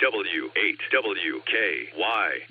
W8WKY.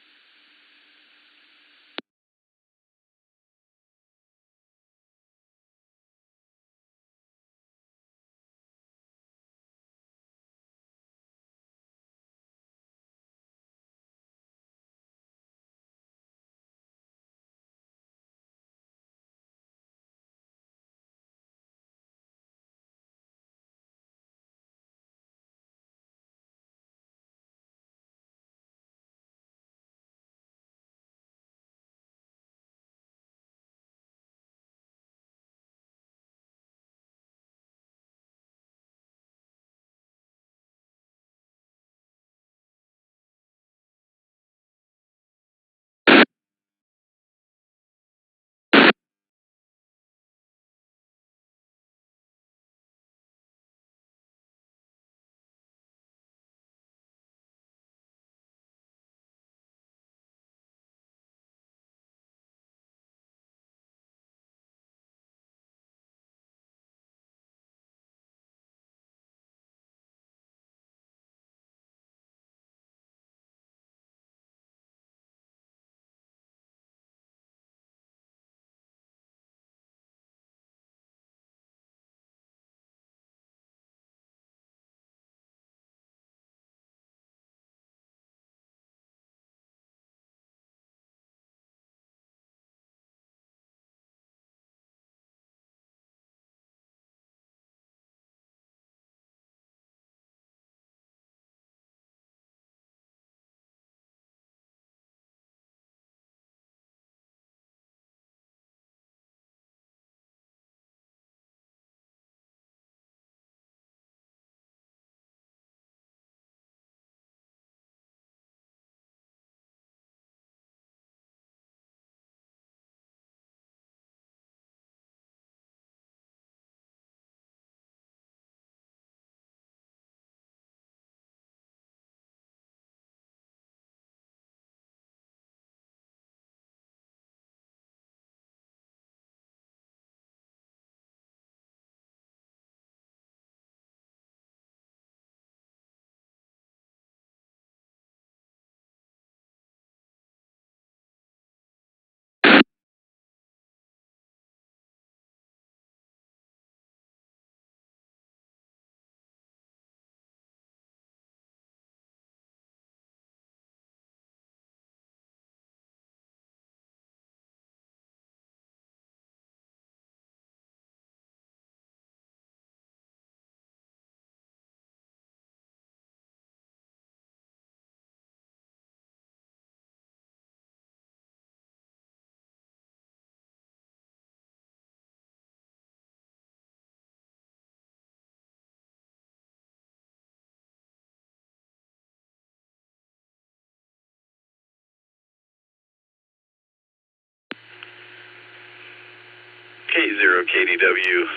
K0KDW,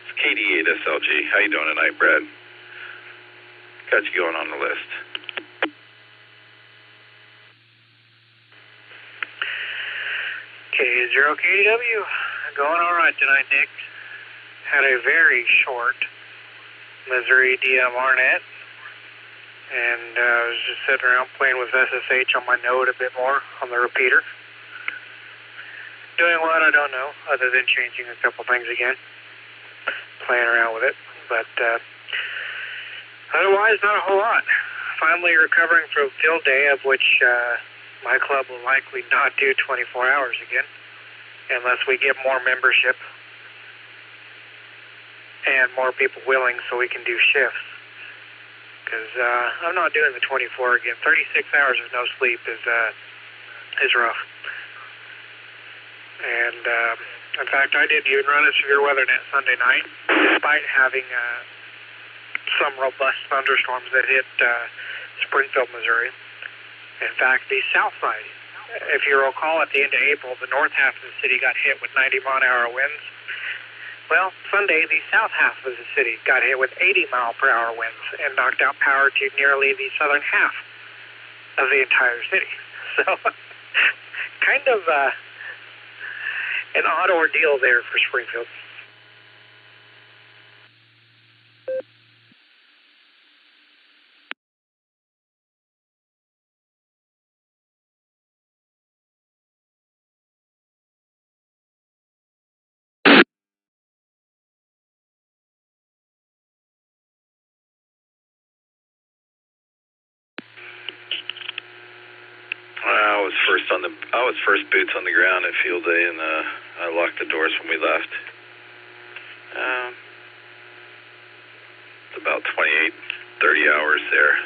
it's KD8SLG. How you doing tonight, Brad? Got you going on the list. K0KDW, going all right tonight, Nick. Had a very short Missouri DMR net, and I was just sitting around playing with SSH on my Node a bit more on the repeater. Doing what, I don't know, other than changing a couple things again. Playing around with it, but otherwise not a whole lot. Finally recovering from field day, of which my club will likely not do 24 hours again, unless we get more membership and more people willing so we can do shifts. Because I'm not doing the 24 again. 36 hours of no sleep is rough. And in fact, I didn't even run a severe weather net Sunday night, despite having some robust thunderstorms that hit Springfield, Missouri. In fact, the south side, if you recall, at the end of April, the north half of the city got hit with 90-mile-an-hour winds. Well, Sunday, the south half of the city got hit with 80-mile-per-hour winds and knocked out power to nearly the southern half of the entire city. So, kind of an odd ordeal there for Springfield. first boots on the ground at field day, and I locked the doors when we left. It's about 28, 30 hours there.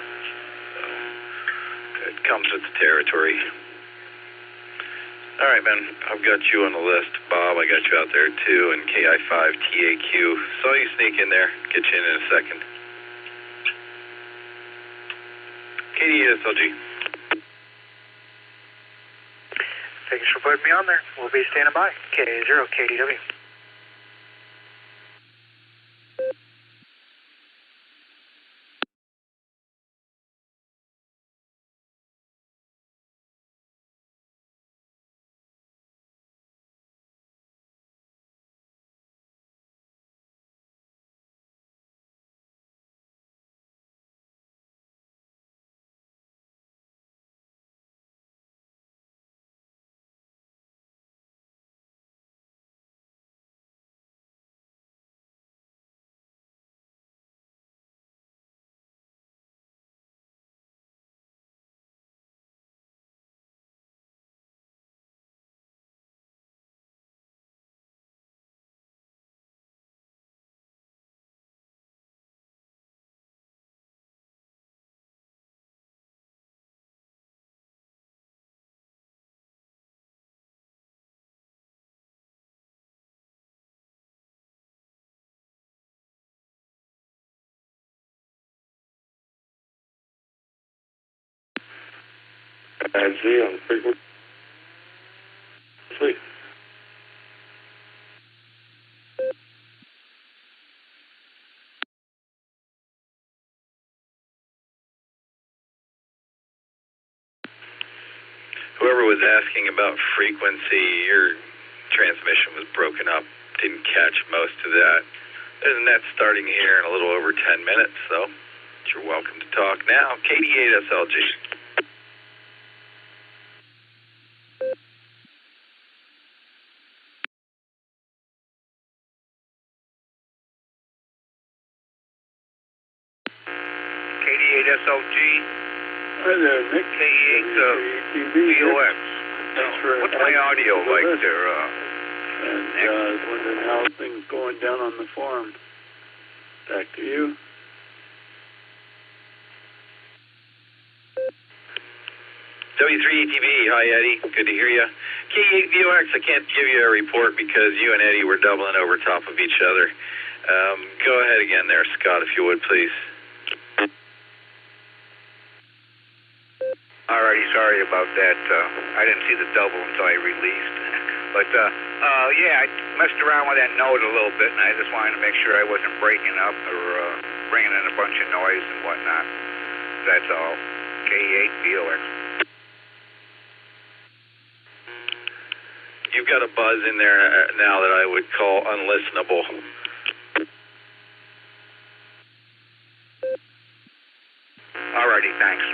So it comes with the territory. All right, man. I've got you on the list. Bob, I got you out there too, and KI5TAQ. Saw you sneak in there. Get you in a second. KD8SLG. Thanks for putting me on there. We'll be standing by. K0 KDW. And see on frequency. Sweet. Whoever was asking about frequency, your transmission was broken up. Didn't catch most of that. There's a net starting here in a little over 10 minutes, so you're welcome to talk now. KD8SLG. KD8SLG. Hi there, Nick. K8 VOX. What's my audio like there? And I was wondering how things going down on the forum. Back to you. W3ETV, hi Eddie, good to hear you. K8 VOX, I can't give you a report because you and Eddie were doubling over top of each other. Go ahead again there, Scott, if you would, please. Alrighty, sorry about that. I didn't see the double until I released. But, yeah, I messed around with that node a little bit, and I just wanted to make sure I wasn't breaking up or bringing in a bunch of noise and whatnot. That's all. K8 VOX. You've got a buzz in there now that I would call unlistenable. Alrighty, thanks.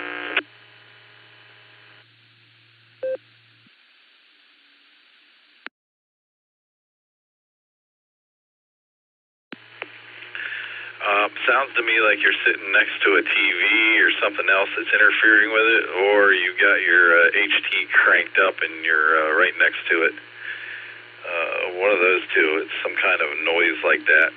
Sounds to me like you're sitting next to a TV or something else that's interfering with it, or you got your HT cranked up and you're right next to it. One of those two. It's some kind of noise like that.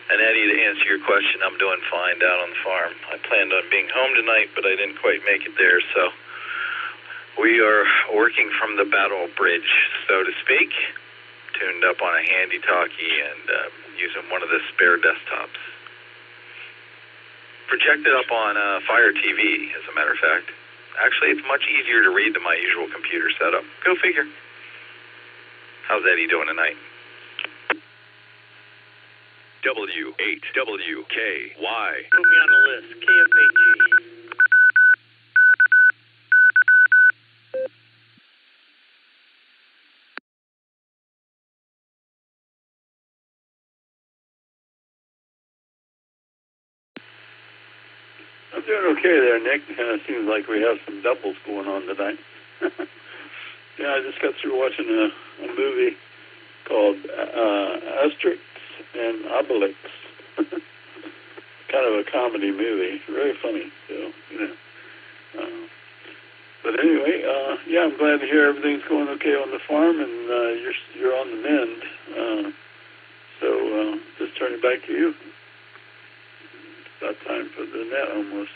And Eddie, to answer your question, I'm doing fine down on the farm. I planned on being home tonight, but I didn't quite make it there, so we are working from the battle bridge, so to speak, tuned up on a handy talkie and using one of the spare desktops. Projected up on Fire TV, as a matter of fact. Actually, it's much easier to read than my usual computer setup. Go figure. How's Eddie doing tonight? W8WKY. Put me on the list. KFAG. doing okay there, Nick. Seems like we have some doubles going on tonight. Yeah, I just got through watching a movie called Asterix and Obelix. Kind of a comedy movie. Very funny, so, but anyway, yeah, I'm glad to hear everything's going okay on the farm, and you're on the mend. So just turn it back to you. It's about time for the net almost.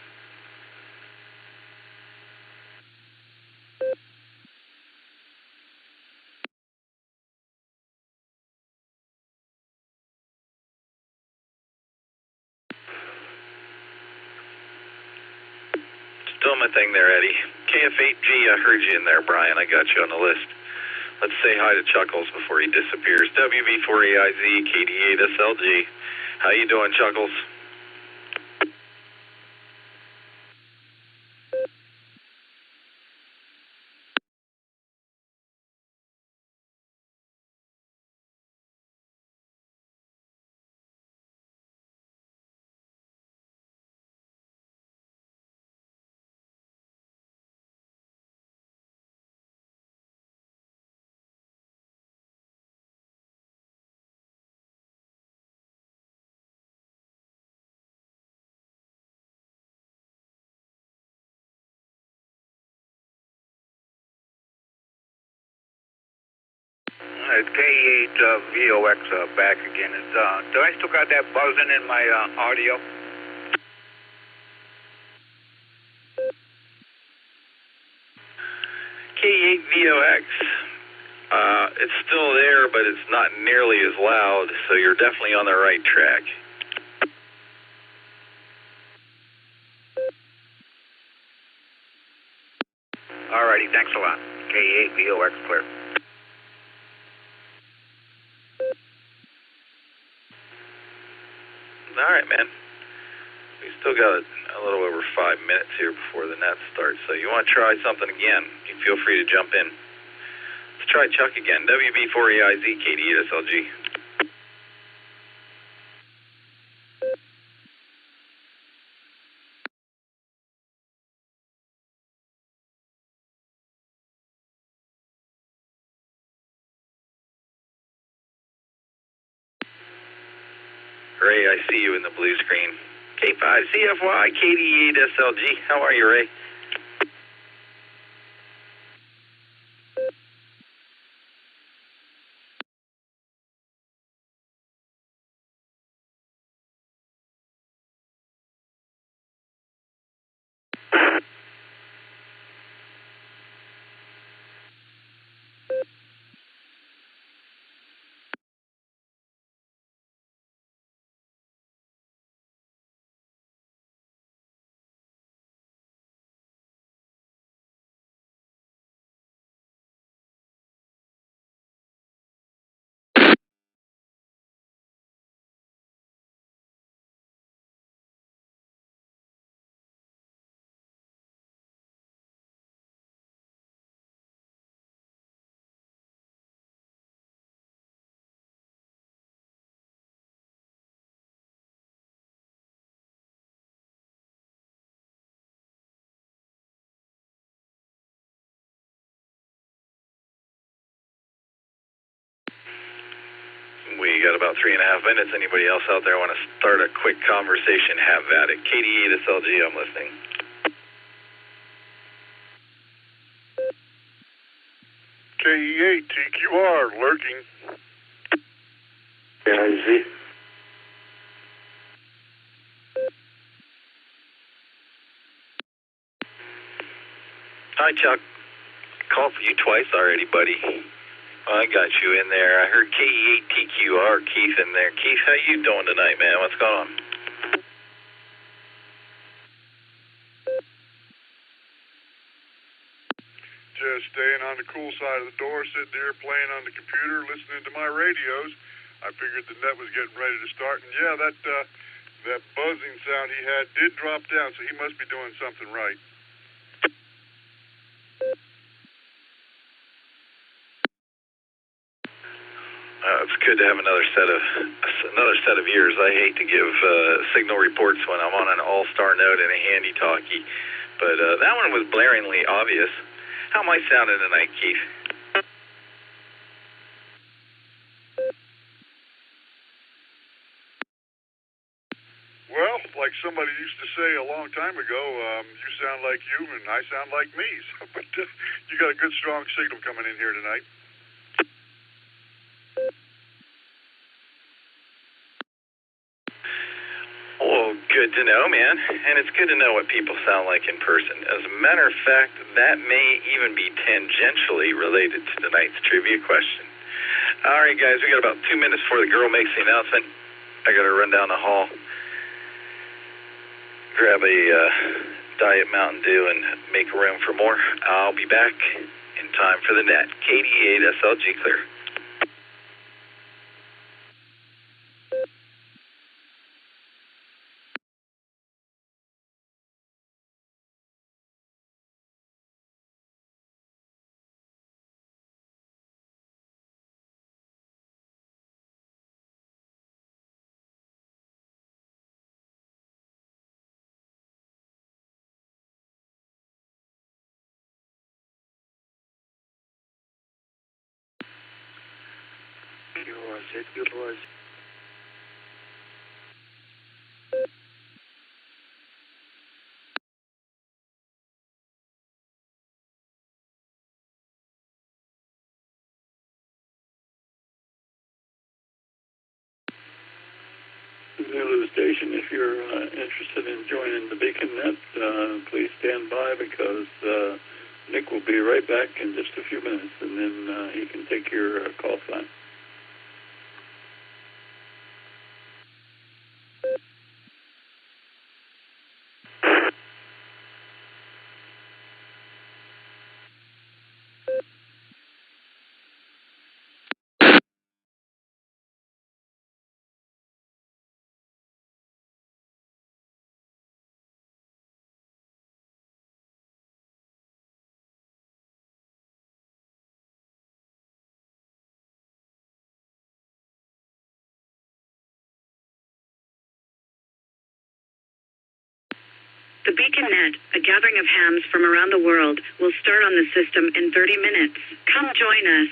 Still my thing there, Eddie. KF8G, I heard you in there, Brian. I got you on the list. Let's say hi to Chuckles before he disappears. WB4AIZ, KD8SLG. How you doing, Chuckles? It's K8VOX back again. Do I still got that buzzing in my audio? K8VOX. It's still there, but it's not nearly as loud, so you're definitely on the right track. Alrighty, thanks a lot. K8VOX clear. All right, man. We still got a little over 5 minutes here before the net starts, so you want to try something again, you feel free to jump in. Let's try Chuck again. WB4AIZ, KD8SLG. Ray, I see you in the blue screen. K5CFY, KD8SLG. How are you, Ray? We got about 3.5 minutes. Anybody else out there want to start a quick conversation? Have at it. KD8SLG, I'm listening. KE8 TQR lurking. Yeah, I see. Hi, Chuck. Called for you twice already, buddy. I got you in there. I heard KE8TQR, Keith, in there. Keith, how you doing tonight, man? What's going on? Just staying on the cool side of the door, sitting here playing on the computer, listening to my radios. I figured the net was getting ready to start, and yeah, that buzzing sound he had did drop down, so he must be doing something right. It's good to have another set of ears. I hate to give signal reports when I'm on an Allstar Node and a handy talkie, but that one was blaringly obvious. How am I sounding tonight, Keith? Well, like somebody used to say a long time ago, you sound like you and I sound like me. So, but you got a good, strong signal coming in here tonight. Well, good to know, man. And it's good to know what people sound like in person. As a matter of fact, that may even be tangentially related to tonight's trivia question. All right, guys, we got about 2 minutes before the girl makes the announcement. I got to run down the hall, grab a Diet Mountain Dew, and make room for more. I'll be back in time for the net. KD8 SLG clear. Yours. Zulu station, if you're interested in joining the Beacon Net, please stand by because Nick will be right back in just a few minutes, and then he can take your call sign. The Beacon Net, a gathering of hams from around the world, will start on the system in 30 minutes. Come join us.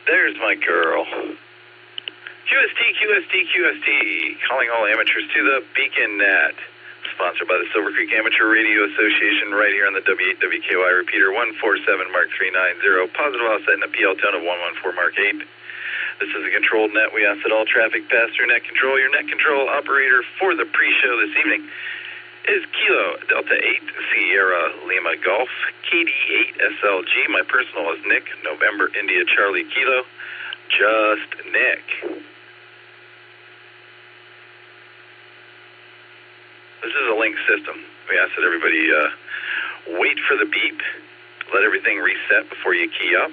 There's my girl. QST, calling all amateurs to the Beacon Net. Sponsored by the Silvercreek Amateur Radio Association right here on the W8WKY repeater 147 Mark 390. Positive offset and a PL tone of 114 Mark 8. This is a controlled net. We ask that all traffic pass through net control. Your net control operator for the pre-show this evening is Kilo Delta 8 Sierra Lima Golf KD8 SLG. My personal is Nick November India Charlie Kilo. Just Nick. This is a link system. We ask that everybody wait for the beep, let everything reset before you key up.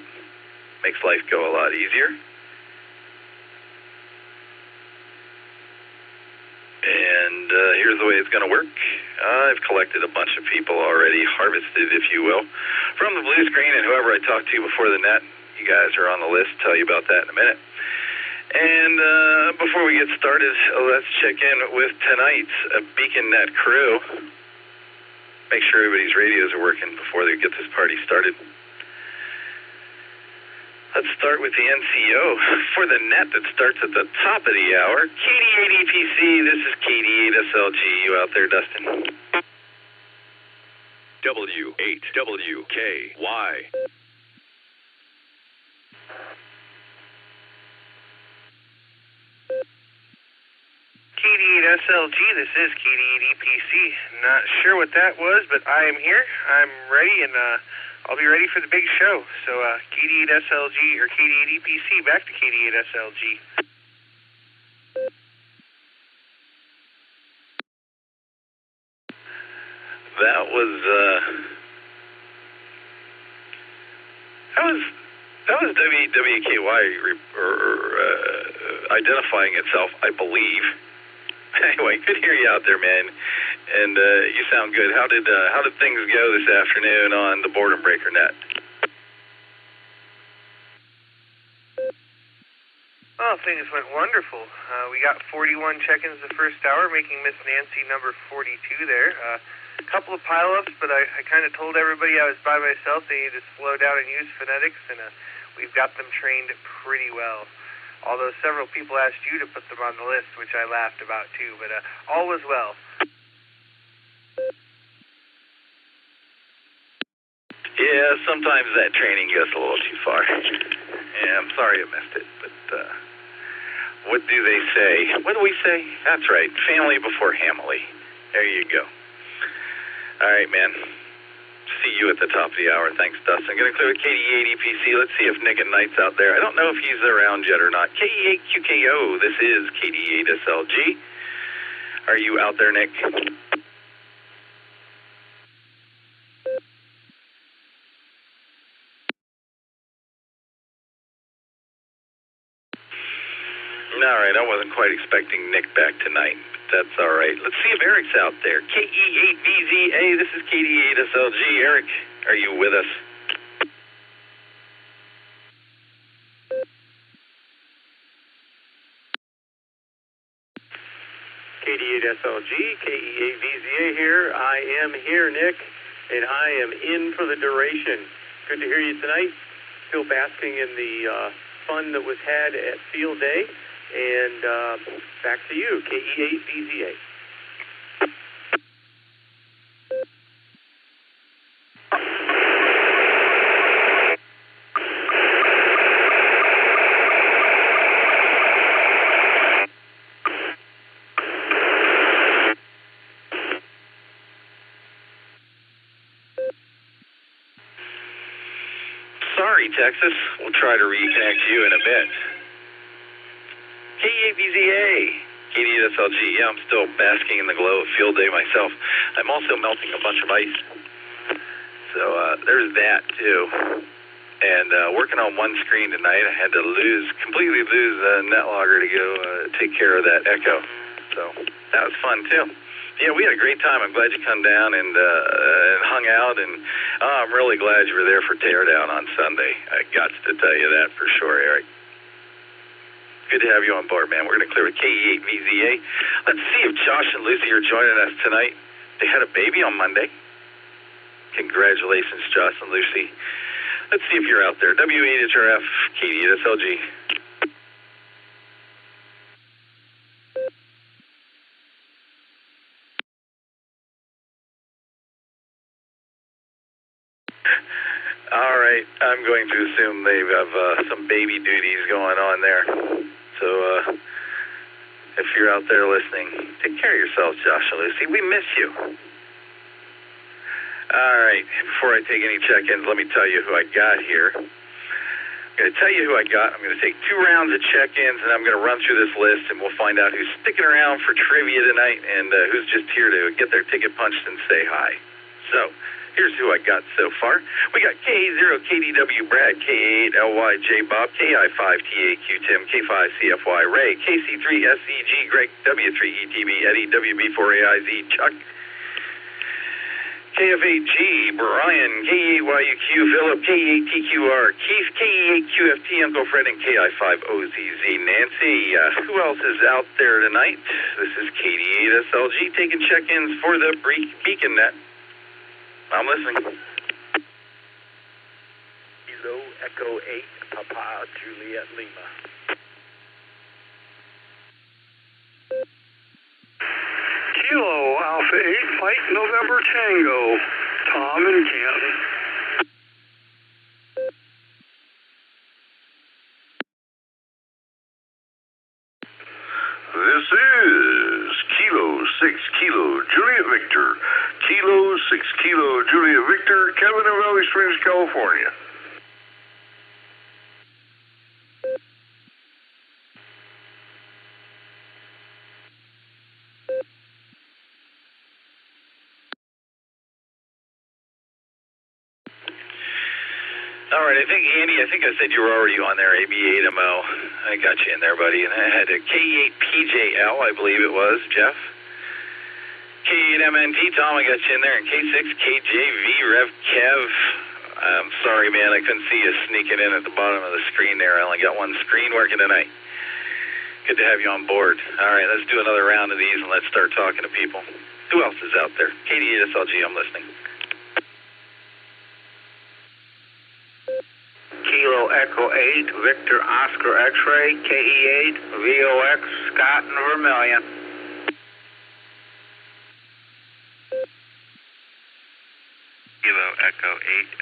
Makes life go a lot easier. And here's the way it's going to work. I've collected a bunch of people already, harvested, if you will, from the blue screen, and whoever I talked to before the net, you guys are on the list. Tell you about that in a minute. And before we get started, let's check in with tonight's Beacon Net crew. Make sure everybody's radios are working before they get this party started. Let's start with the NCO for the net that starts at the top of the hour. KD8 EPC, this is KD8 SLG. You out there, Dustin? W8WKY. KD8 SLG, this is KD8 EPC. Not sure what that was, but I am here. I'm ready, and I'll be ready for the big show. So KD8 SLG, or KD8 EPC, back to KD8 SLG. That was WWKY identifying itself, I believe. Anyway, good to hear you out there, man. And you sound good. How did things go this afternoon on the boredom breaker net? Oh, things went wonderful. We got 41 check-ins the first hour, making Miss Nancy number 42 there. A couple of pile-ups, but I kind of told everybody I was by myself. They need to slow down and use phonetics, and we've got them trained pretty well. Although several people asked you to put them on the list, which I laughed about too, but all was well. Yeah, sometimes that training goes a little too far. Yeah, I'm sorry I missed it, but what do they say? What do we say? That's right, family before Hamily. There you go. All right, man. See you at the top of the hour. Thanks, Dustin. I'm going to clear with KD8 EPC. Let's see if Nick and Knight's out there. I don't know if he's around yet or not. KE8QKO, this is KD8SLG. Are you out there, Nick? All right, I wasn't quite expecting Nick back tonight. That's all right. Let's see if Eric's out there. KE8VZA, this is KD8SLG. Eric, are you with us? KD8SLG, KE8VZA here. I am here, Nick, and I am in for the duration. Good to hear you tonight. Still basking in the fun that was had at Field Day. And back to you, KE8VZA. Sorry, Texas. We'll try to reconnect you in a bit. KE8VZA, KD8SLG. Yeah, I'm still basking in the glow of Field Day myself. I'm also melting a bunch of ice. So there's that, too. And working on one screen tonight, I had to completely lose NetLogger to go take care of that echo. So that was fun, too. Yeah, we had a great time. I'm glad you come down and hung out. And I'm really glad you were there for Teardown on Sunday. I got to tell you that for sure, Eric. Good to have you on board, man. We're going to clear with KE8VZA. Let's see if Josh and Lucy are joining us tonight. They had a baby on Monday. Congratulations, Josh and Lucy. Let's see if you're out there. W8HRF, KD8SLG. All right. I'm going to assume they have some baby duties going on there. So if you're out there listening, take care of yourselves, Josh and Lucy. We miss you. All right. Before I take any check-ins, let me tell you who I got here. I'm going to tell you who I got. I'm going to take 2 rounds of check-ins, and I'm going to run through this list, and we'll find out who's sticking around for trivia tonight and who's just here to get their ticket punched and say hi. So here's who I got so far. We got K0KDW Brad, K8LYJ Bob, KI5TAQ Tim, K5CFY Ray, KC3SEG Greg, W3ETB Eddie, WB4AIZ Chuck, KF8G Brian, K8YUQ Philip, K8TQR Keith, K8QFT Uncle Fred, and KI5OZZ Nancy. Who else is out there tonight? This is KD8SLG taking check-ins for the Beacon Net. I'm listening. Kilo Echo 8, Papa Juliet Lima. Kilo Alpha 8, Flight November Tango, Tom and Canton. This is Kilo 6 Kilo Juliet Victor. Kilo 6 Kilo Juliet Victor, Kevin in Valley Springs, California. All right, I think, Andy, I said you were already on there, AB8MO. I got you in there, buddy. And I had a K8PJL, I believe it was, Jeff. K8MNT, Tom, I got you in there. And K6KJV, Rev Kev. I'm sorry, man, I couldn't see you sneaking in at the bottom of the screen there. I only got one screen working tonight. Good to have you on board. All right, let's do another round of these and let's start talking to people. Who else is out there? KD8SLG, I'm listening. Kilo Echo 8, Victor Oscar X-Ray, KE8, VOX, Scott and Vermilion. Kilo Echo 8,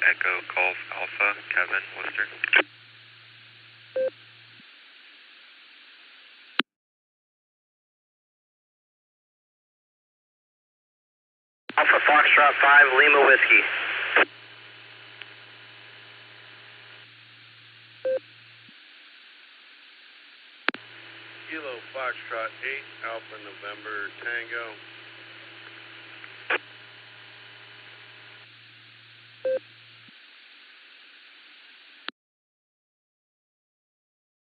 Echo Golf Alpha, Kevin, Worcester. Alpha Foxtrot 5, Lima Whiskey. Kilo Foxtrot 8, Alpha November Tango.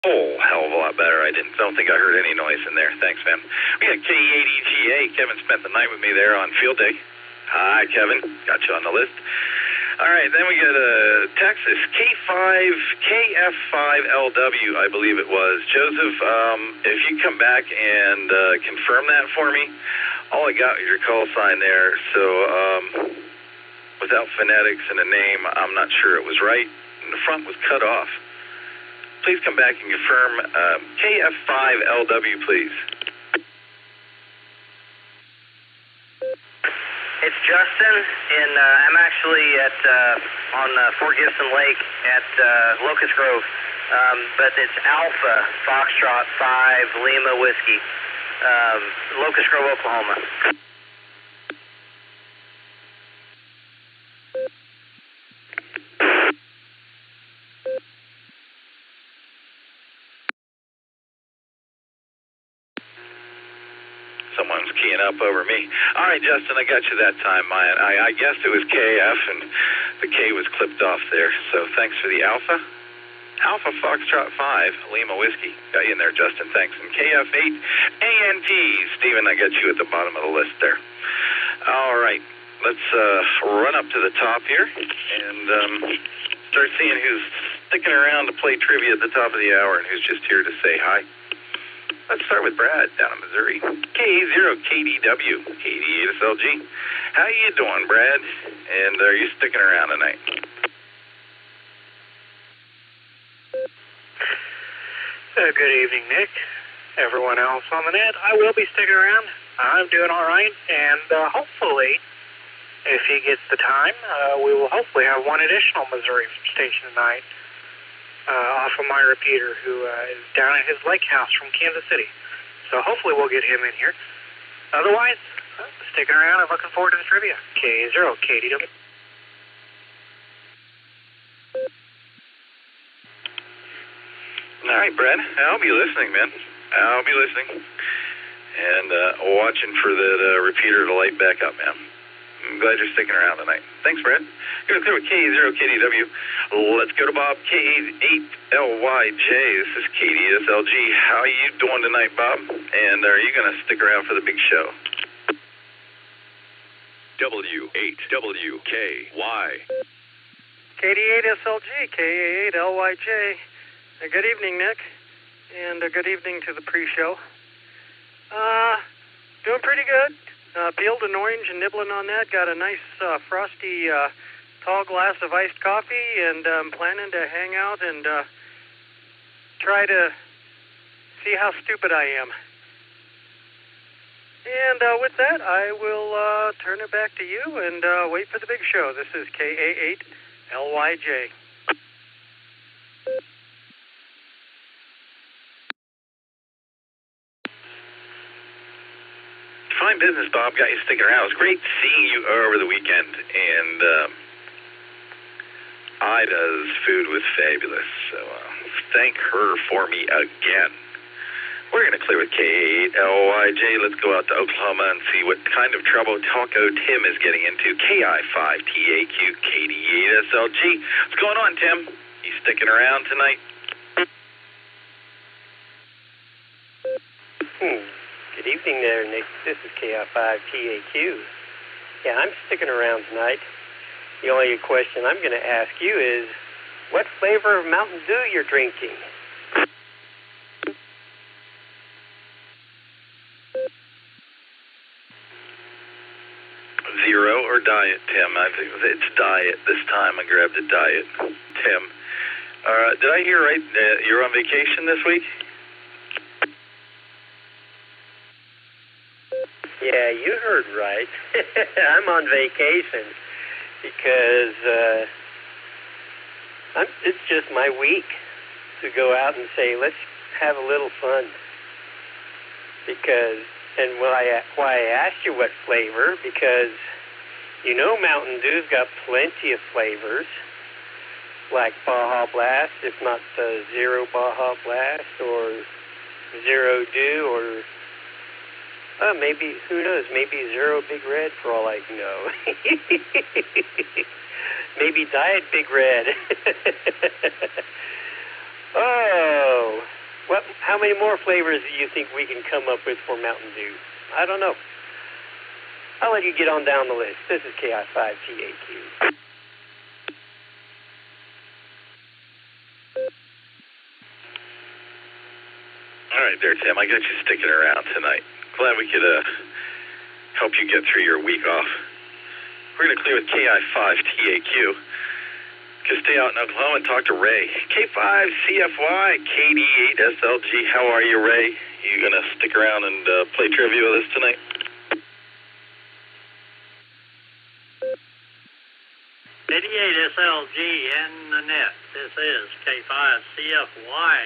Oh, hell of a lot better. I don't think I heard any noise in there. Thanks, man. We got K8EGA. Kevin spent the night with me there on field day. Hi, Kevin. Got you on the list. All right, then we got Texas, KF5LW, I believe it was. Joseph, if you come back and confirm that for me. All I got was your call sign there, so without phonetics and a name, I'm not sure it was right. And the front was cut off. Please come back and confirm KF5LW, please. It's Justin, and I'm actually at on Fort Gibson Lake at Locust Grove, but it's Alpha Foxtrot 5 Lima Whiskey, Locust Grove, Oklahoma. Someone's keying up over me. All right, Justin, I got you that time. I guessed it was KF, and the K was clipped off there. So thanks for the Alpha. Alpha Foxtrot 5, Lima Whiskey. Got you in there, Justin. Thanks. And KF8, ANT. Stephen, I got you at the bottom of the list there. All right, let's run up to the top here and start seeing who's sticking around to play trivia at the top of the hour and who's just here to say hi. Let's start with Brad down in Missouri. K0KDW, KD8SLG. How you doing, Brad? And are you sticking around tonight? Good evening, Nick. Everyone else on the net, I will be sticking around. I'm doing all right, and hopefully, if he gets the time, we will hopefully have one additional Missouri station tonight. Off of my repeater, who is down at his lake house from Kansas City. So hopefully we'll get him in here. Otherwise, sticking around and looking forward to the trivia. K0KDW. All right, Brad. I'll be listening, man. I'll be listening. And watching for the repeater to light back up, man. I'm glad you're sticking around tonight. Thanks, Brad. Going to clear with K0KDW. Let's go to Bob, K8LYJ. This is KD8SLG. How are you doing tonight, Bob? And are you going to stick around for the big show? W8WKY. KD8SLG, K8LYJ. Good evening, Nick. And good evening to the pre-show. Doing pretty good. Peeled an orange and nibbling on that. Got a nice frosty tall glass of iced coffee, and I'm planning to hang out and try to see how stupid I am. And with that, I will turn it back to you and wait for the big show. This is KA8LYJ. Fine business, Bob. Got you sticking around. It was great seeing you over the weekend, and Ida's food was fabulous, so thank her for me again. We're going to clear with K8LYJ. Let's go out to Oklahoma and see what kind of trouble Taco Tim is getting into. KI5TAQ, KD8SLG. What's going on, Tim? You sticking around tonight? Good evening there, Nick. This is KI5TAQ. Yeah, I'm sticking around tonight. The only question I'm going to ask you is, what flavor of Mountain Dew you're drinking? Zero or diet, Tim? I think it's diet this time. I grabbed a diet. Tim, did I hear right? You're on vacation this week? Yeah, you heard right. I'm on vacation because it's just my week to go out and say, let's have a little fun. Because, and why I asked you what flavor, because you know Mountain Dew's got plenty of flavors, like Baja Blast, if not Zero Baja Blast, or Zero Dew, or maybe, who knows, maybe Zero Big Red for all I know. Maybe Diet Big Red. Oh, well, how many more flavors do you think we can come up with for Mountain Dew? I don't know. I'll let you get on down the list. This is KI5TAQ. All right there, Tim. I got you sticking around tonight. Glad we could help you get through your week off. We're going to clear with KI5TAQ. Just stay out in Oklahoma and talk to Ray. K5CFY, KD8SLG. How are you, Ray? You going to stick around and play trivia with us tonight? KD8SLG in the net. This is K5CFY.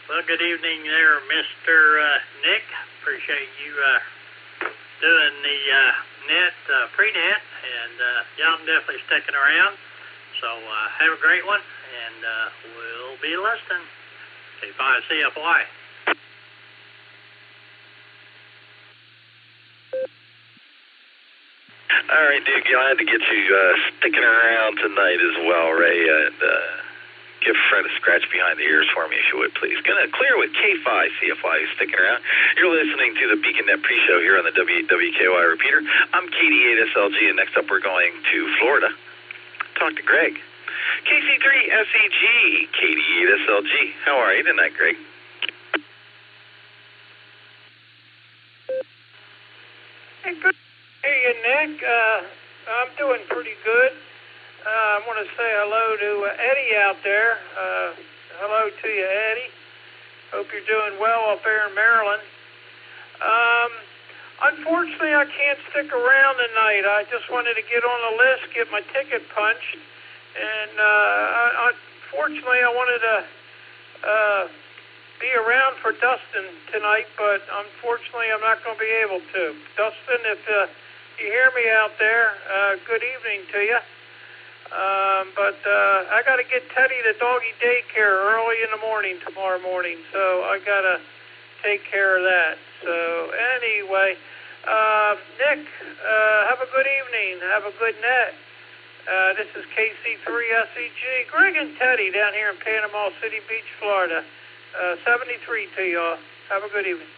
Well, good evening there, Mr. Nick. Appreciate you doing the net, pre-net, and yeah, I'm definitely sticking around. So have a great one, and we'll be listening. K5CFY. All right, dude, glad to get you sticking around tonight as well, Ray, and give Fred a scratch behind the ears for me, if you would, please. Gonna clear with K5CFY sticking around. You're listening to the Beacon Net pre-show here on the WKY repeater. I'm KD8SLG, and next up we're going to Florida. Talk to Greg. KC3SEG, KD8SLG. How are you tonight, Greg? Hey, good to hear you, Nick. I'm doing pretty good. I want to say hello to Eddie out there. Hello to you, Eddie. Hope you're doing well up there in Maryland. Unfortunately, I can't stick around tonight. I just wanted to get on the list, get my ticket punched. And unfortunately, I wanted to be around for Dustin tonight, but unfortunately, I'm not going to be able to. Dustin, if you hear me out there, good evening to you. But I got to get Teddy to doggy daycare early in the morning tomorrow morning, so I got to take care of that. So anyway, Nick, have a good evening. Have a good net. This is KC3SEG. Greg and Teddy down here in Panama City Beach, Florida. 73 to y'all. Have a good evening.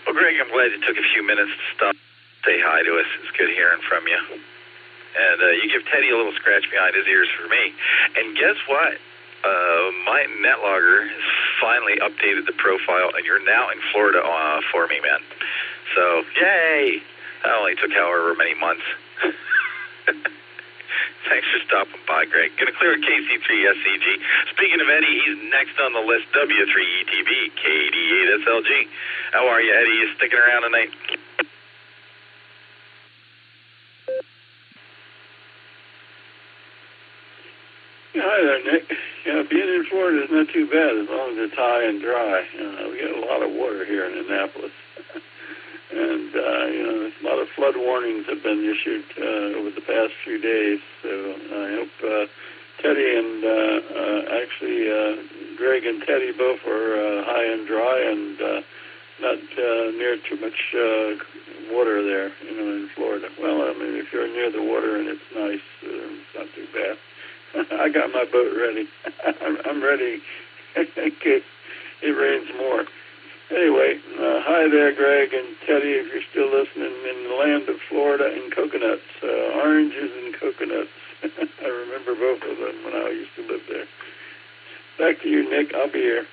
Well, Greg, I'm glad you took a few minutes to stop, say hi to us. It's good hearing from you. And you give Teddy a little scratch behind his ears for me. And guess what? My NetLogger has finally updated the profile, and you're now in Florida for me, man. So, yay! That only took however many months. Thanks for stopping by, Greg. Gonna clear with KC3SEG. Speaking of Eddie, he's next on the list, W3ETB, KD8SLG. How are you, Eddie? You sticking around tonight? Hi there, Nick. Yeah, being in Florida is not too bad as long as it's high and dry. We get a lot of water here in Annapolis. And, there's a lot of flood warnings have been issued over the past few days. So I hope Teddy and Greg and Teddy both are high and dry and not near too much water there, in Florida. Well, I mean, if you're near the water and it's nice, it's not too bad. I got my boat ready. I'm ready in case it rains more. Anyway, hi there, Greg and Teddy, if you're still listening, in the land of Florida and coconuts, oranges and coconuts. I remember both of them when I used to live there. Back to you, Nick. I'll be here.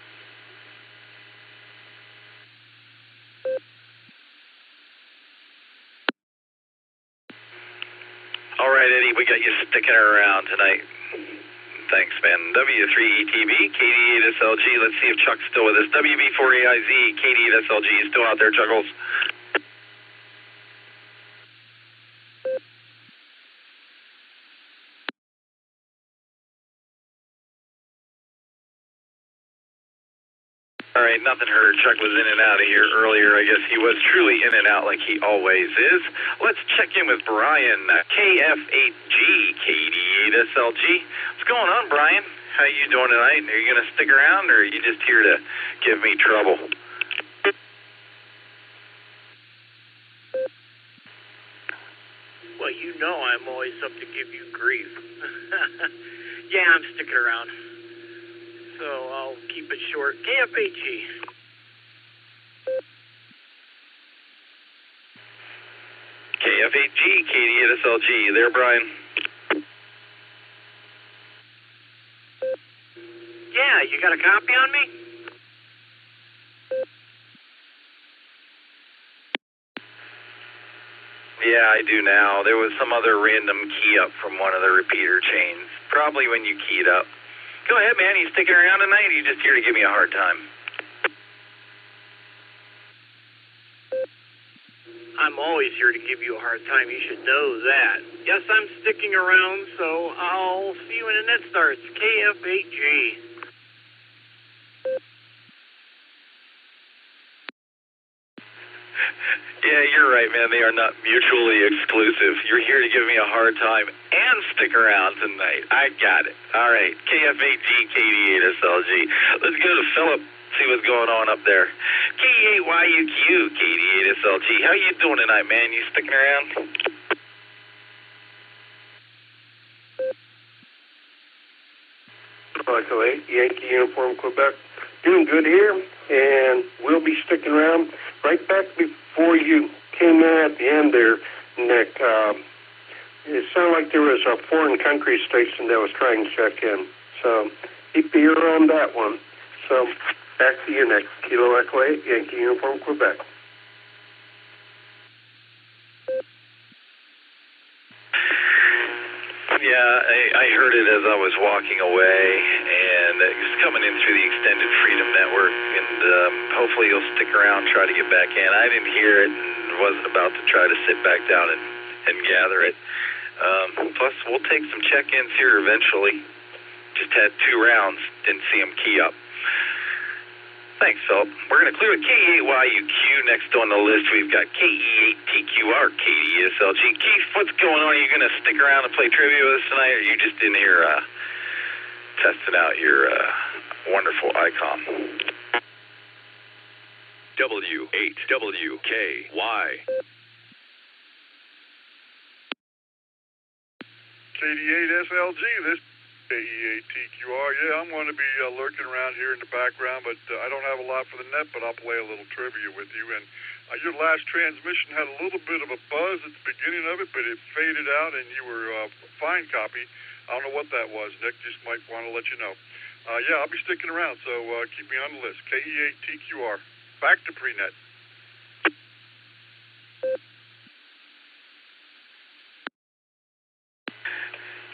All right, Eddie, we got you sticking around tonight. Thanks, man. W3ETB, KD8SLG. Let's see if Chuck's still with us. WB4AIZ, KD8SLG. You still out there, Chuckles? All right, nothing heard. Chuck was in and out of here earlier. I guess he was truly in and out like he always is. Let's check in with Brian, KF8G, KD8SLG. What's going on, Brian? How you doing tonight? Are you going to stick around, or are you just here to give me trouble? Well, you know I'm always up to give you grief. Yeah, I'm sticking around. So I'll keep it short. KFHE. KF8G, KD8SLG. You there, Brian? Yeah, you got a copy on me? Yeah, I do now. There was some other random key up from one of the repeater chains. Probably when you keyed up. Go ahead, man. You sticking around tonight, or are you just here to give me a hard time? I'm always here to give you a hard time. You should know that. Yes, I'm sticking around, so I'll see you when the net starts. KF8G. Yeah, you're right, man. They are not mutually exclusive. You're here to give me a hard time and stick around tonight. I got it. All right, KF8G, KD8SLG. Let's go to Philip, see what's going on up there. K8YUQ, KD8SLG. How you doing tonight, man? You sticking around? Echo 8, Yankee Uniform, Quebec. Doing good here, and we'll be sticking around. Right back before you came in at the end there, Nick, it sounded like there was a foreign country station that was trying to check in. So keep the ear on that one. So back to you, Nick. Kilo Echo 8, Yankee Uniform, Quebec. Yeah, I heard it as I was walking away, and it was coming in through the Extended Freedom Network, and hopefully you'll stick around, try to get back in. I didn't hear it and wasn't about to try to sit back down and gather it. Plus, we'll take some check-ins here eventually. Just had 2 rounds, didn't see them key up. Thanks, Philip. We're going to clear with K8YUQ. Next on the list, we've got KE8TQR, KD8SLG. Keith, what's going on? Are you going to stick around and play trivia with us tonight, or are you just in here testing out your wonderful icon? W8WKY. KD8SLG, this KE8TQR. Yeah, I'm going to be lurking around here in the background, but I don't have a lot for the net, but I'll play a little trivia with you. And your last transmission had a little bit of a buzz at the beginning of it, but it faded out, and you were fine copy. I don't know what that was, Nick. Just might want to let you know. Yeah, I'll be sticking around, so keep me on the list. KE8TQR. Back to pre-net.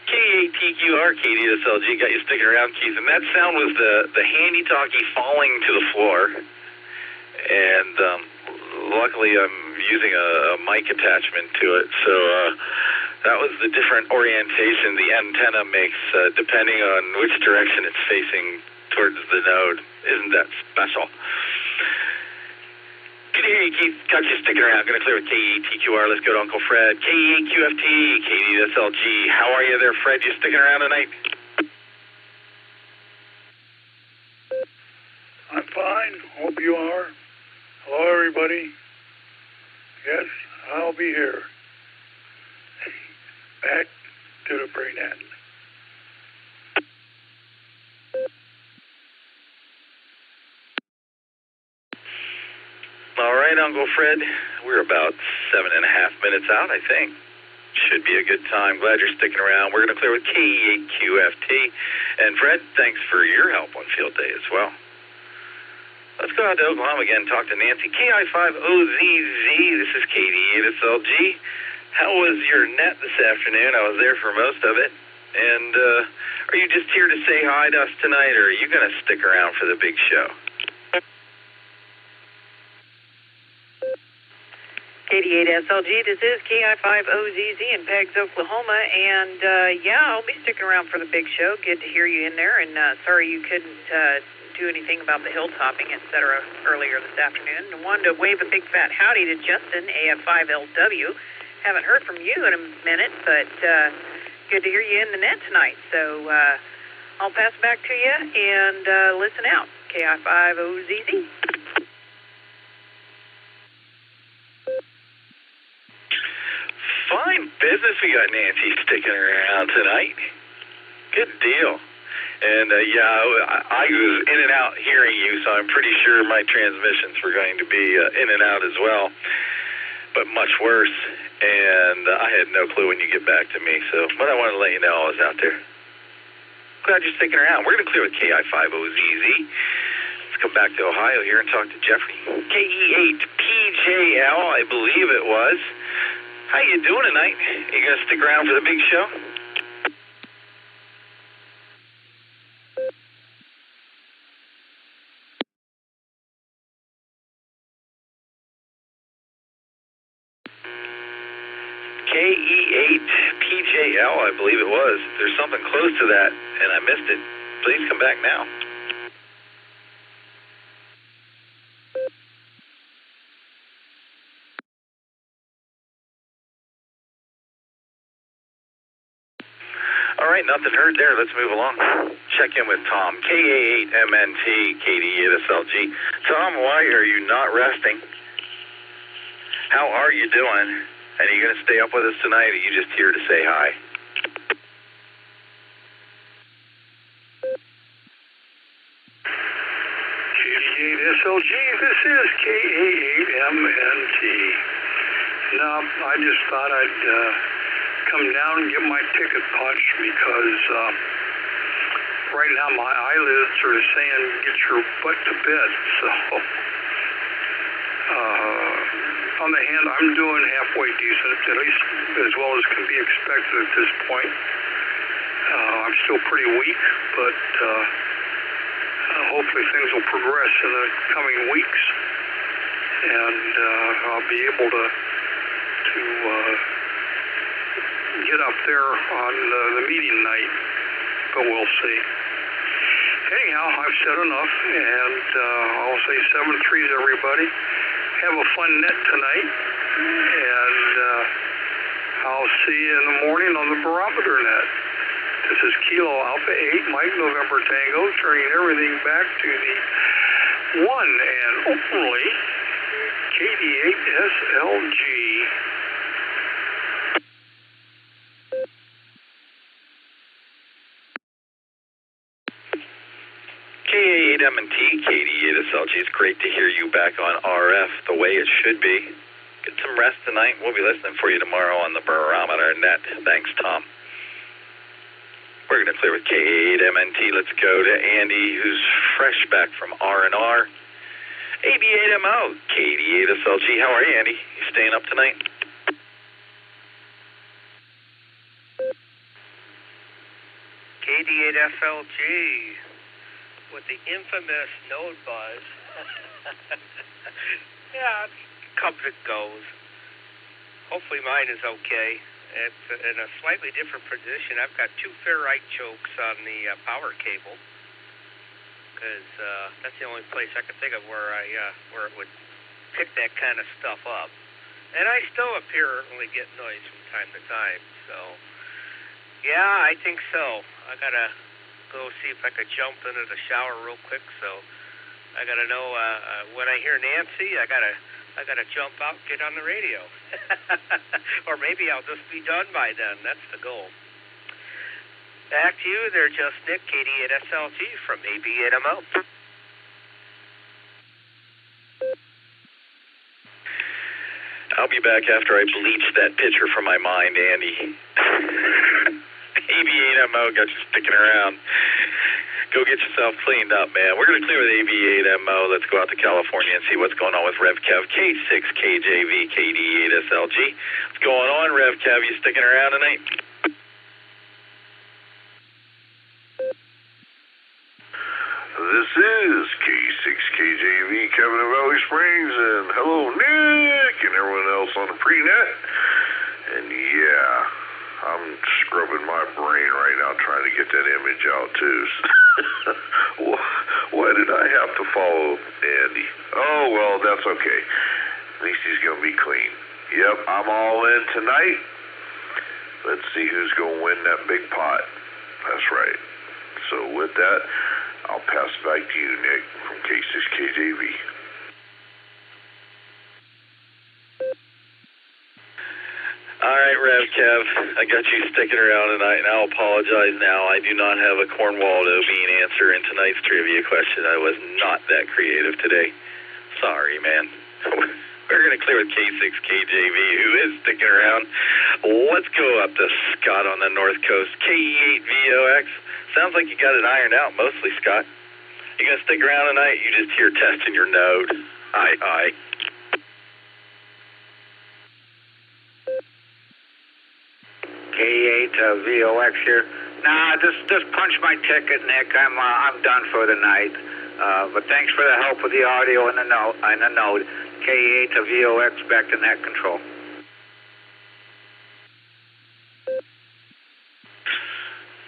K8TQR, KD8SLG, got you sticking around, Keith. And that sound was the handy-talkie falling to the floor. And luckily I'm using a mic attachment to it, so that was the different orientation the antenna makes depending on which direction it's facing towards the node. Isn't that special? Good to hear you, Keith. Got you sticking around. Going to clear with KE8TQR. Let's go to Uncle Fred. KE8QFT, KD8SLG. How are you there, Fred? You sticking around tonight? I'm fine. Hope you are. Hello, everybody. Yes, I'll be here. Back to the preamp. All right, Uncle Fred. We're about 7.5 minutes out, I think. Should be a good time. Glad you're sticking around. We're going to clear with KE8QFT. And Fred, thanks for your help on field day as well. Let's go out to Oklahoma again and talk to Nancy. KI5OZZ, this is KD8SLG. How was your net this afternoon? I was there for most of it. And are you just here to say hi to us tonight, or are you going to stick around for the big show? KD8SLG, this is KI5OZZ in Peggs, Oklahoma, and yeah, I'll be sticking around for the big show. Good to hear you in there, and sorry you couldn't do anything about the hilltopping, etc. earlier this afternoon. I wanted to wave a big fat howdy to Justin, AF5LW. Haven't heard from you in a minute, but good to hear you in the net tonight. So I'll pass it back to you and listen out. KI5OZZ. Fine business we got Nancy sticking around tonight. Good deal. And yeah, I was in and out hearing you, so I'm pretty sure my transmissions were going to be in and out as well, but much worse. And I had no clue when you get back to me, but I wanted to let you know I was out there. Glad you're sticking around. We're going to clear with KI5OZZ. Let's come back to Ohio here and talk to Jeffrey. KE8PJL, I believe it was. How you doing tonight? You going to stick around for the big show? KE8PJL, I believe it was. If there's something close to that and I missed it, please come back now. All right, nothing heard there. Let's move along. Check in with Tom. KA8MNT, KD8SLG. Tom, why are you not resting? How are you doing? And are you going to stay up with us tonight, or are you just here to say hi? KD8SLG, this is KA8MNT. Now, I just thought I'd come down and get my ticket punched because right now my eyelids are saying get your butt to bed. So on the hand, I'm doing halfway decent, at least as well as can be expected at this point. I'm still pretty weak, but hopefully things will progress in the coming weeks, and I'll be able to get up there on the meeting night, but we'll see. Anyhow, I've said enough, and I'll say 7-3s, everybody. Have a fun net tonight, and I'll see you in the morning on the barometer net. This is Kilo Alpha 8, Mike November Tango, turning everything back to the one and only KD8SLG. KA8M&T, KD8SLG. It's great to hear you back on RF the way it should be. Get some rest tonight. We'll be listening for you tomorrow on the barometer net. Thanks, Tom. We're going to clear with KA8MNT. Let's go to Andy, who's fresh back from R&R. AB8MO, KD8SLG. How are you, Andy? You staying up tonight? KD8SLG. With the infamous node buzz. Yeah, it comes and goes. Hopefully mine is okay. It's in a slightly different position. I've got 2 ferrite chokes on the power cable, because that's the only place I can think of where it would pick that kind of stuff up. And I still apparently get noise from time to time. So, yeah, I think so. I gotta go see if I could jump into the shower real quick. So I gotta know when I hear Nancy, I gotta I got to jump out and get on the radio. Or maybe I'll just be done by then. That's the goal. Back to you there, Just Nick, KD8SLG from AB8MO. I'll be back after I bleach that picture from my mind, Andy. AB8MO got you sticking around. Go get yourself cleaned up, man. We're going to clear with AB8MO. Let's go out to California and see what's going on with RevCav K6KJV KD8SLG. What's going on, RevCav? You sticking around tonight? This is K6KJV, Kevin of Valley Springs, and hello, Nick, and everyone else on the pre-net. And yeah, I'm scrubbing my brain right now trying to get that image out, too. Why did I have to follow Andy? Oh, well, that's okay. At least he's going to be clean. Yep, I'm all in tonight. Let's see who's going to win that big pot. That's right. So with that, I'll pass back to you, Nick, from K6KJV. All right, RevCav, I got you sticking around tonight, and I'll apologize now. I do not have a Cornwaldo bean answer in tonight's trivia question. I was not that creative today. Sorry, man. We're going to clear with K6KJV, who is sticking around. Let's go up to Scott on the North Coast, KE8VOX. Sounds like you got it ironed out mostly, Scott. You going to stick around tonight? You just hear testing your node. Hi. K8VOX here. Nah, just punch my ticket, Nick. I'm done for the night. But thanks for the help with the audio and the node. K8VOX back to net control.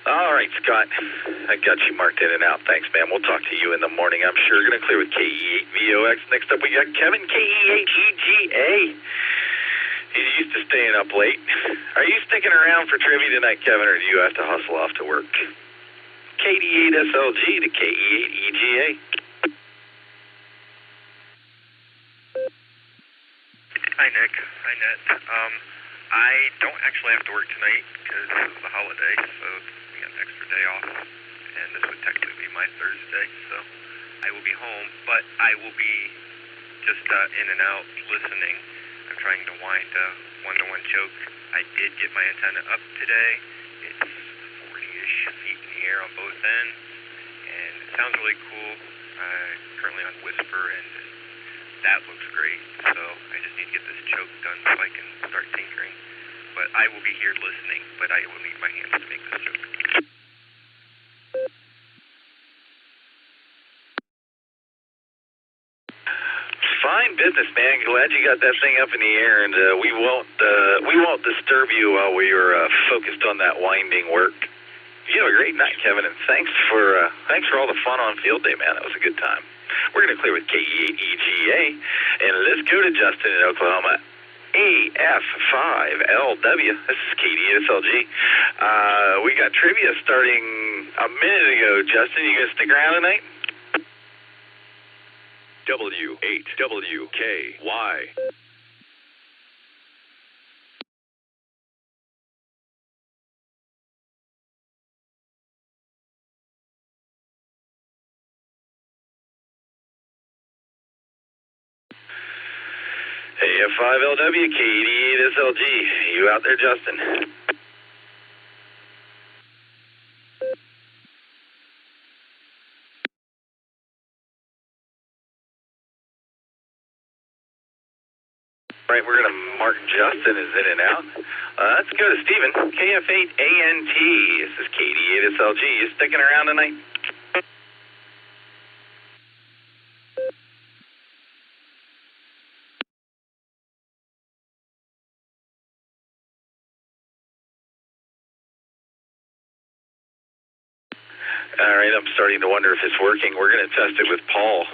All right, Scott. I got you marked in and out. Thanks, man. We'll talk to you in the morning. I'm sure going to clear with KE8VOX. Next up, we got Kevin, KE8EGA. He's used to staying up late. Are you sticking around for trivia tonight, Kevin, or do you have to hustle off to work? KD8SLG to KE8EGA. Hi, Nick. Hi, Net. I don't actually have to work tonight because it's a holiday, so we got an extra day off, and this would technically be my Thursday, so I will be home, but I will be just in and out listening. I'm trying to wind a one-to-one choke. I did get my antenna up today. It's 40-ish feet in the air on both ends, and it sounds really cool. Currently on Whisper, and that looks great. So I just need to get this choke done so I can start tinkering. But I will be here listening, but I will need my hands to make this choke. Fine business, man. Glad you got that thing up in the air, and we won't disturb you while we are focused on that winding work. You have a great night, Kevin, and thanks for all the fun on field day, man. That was a good time. We're going to clear with KE8EGA, and let's go to Justin in Oklahoma. AF5LW. This is KD8SLG. We got trivia starting a minute ago. Justin, you going to stick around tonight? W8WKY. AF5LW, KD8SLG. You out there, Justin? Right, we're going to mark Justin as in and out. Let's go to Steven, KF8ANT. This is KD8SLG. You sticking around tonight? All right, I'm starting to wonder if it's working. We're going to test it with Paul.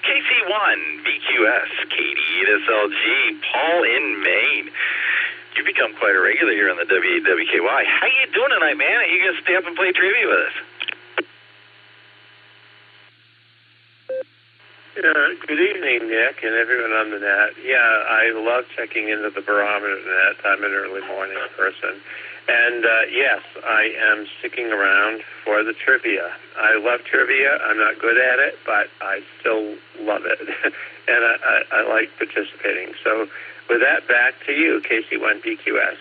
KC1, BQS, KD8SLG, Paul in Maine. You become quite a regular here on the W8WKY. How you doing tonight, man? Are you going to stay up and play trivia with us? Good evening, Nick, and everyone on the net. Yeah, I love checking into the barometer net. I'm an early morning person. And yes, I am sticking around for the trivia. I love trivia. I'm not good at it, but I still love it. And I like participating. So with that, back to you, KC1PQS.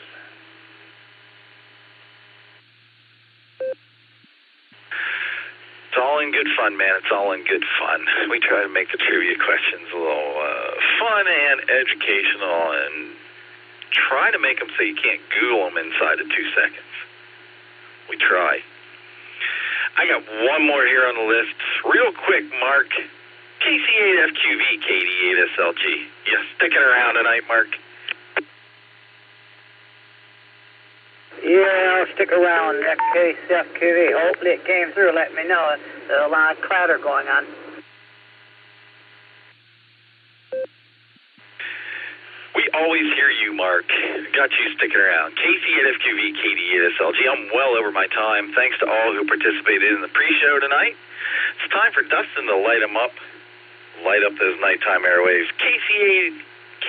It's all in good fun, man. It's all in good fun. We try to make the trivia questions a little fun and educational, and try to make them so you can't Google them inside of 2 seconds. We try. I got one more here on the list. Real quick, Mark. KC8FQV, KD8SLG. You sticking around tonight, Mark? Yeah, I'll stick around. Next case, FQV. Hopefully it came through. Let me know. There's a lot of clatter going on. We always hear you, Mark. Got you sticking around. KC8FQV, KD8SLG. I'm well over my time. Thanks to all who participated in the pre-show tonight. It's time for Dustin to light them up. Light up those nighttime airwaves. KC8,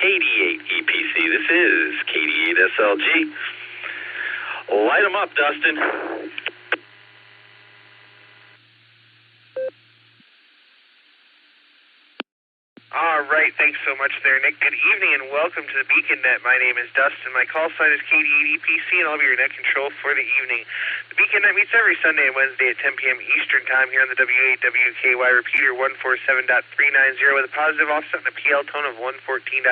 KD8 EPC. This is KD8SLG. Light them up, Dustin. All right, thanks so much there, Nick. Good evening and welcome to the Beacon Net. My name is Dustin. My call sign is KD8EPC, and I'll be your net control for the evening. The Beacon Net meets every Sunday and Wednesday at 10 p.m. Eastern Time here on the W8WKY repeater 147.390 with a positive offset and a PL tone of 114.8.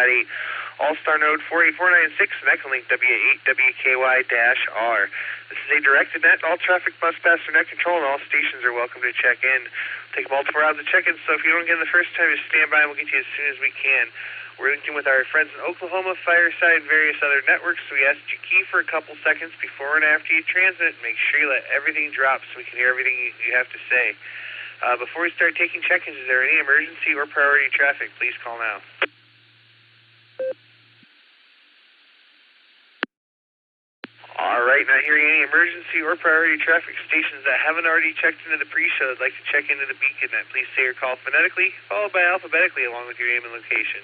Allstar Node 48496 and EchoLink W8WKY-R. This is a directed net. All traffic must pass through net control, and all stations are welcome to check in. Take about 4 hours to check in, so if you don't get in the first time, just stand by and we'll get you as soon as we can. We're linking with our friends in Oklahoma, Fireside, and various other networks, so we ask that you key for a couple seconds before and after you transmit. Make sure you let everything drop so we can hear everything you have to say. Before we start taking check-ins, is there any emergency or priority traffic? Please call now. All right, not hearing any emergency or priority traffic. Stations that haven't already checked into the pre-show would like to check into the Beacon Net. Please say your call phonetically, followed by alphabetically, along with your name and location.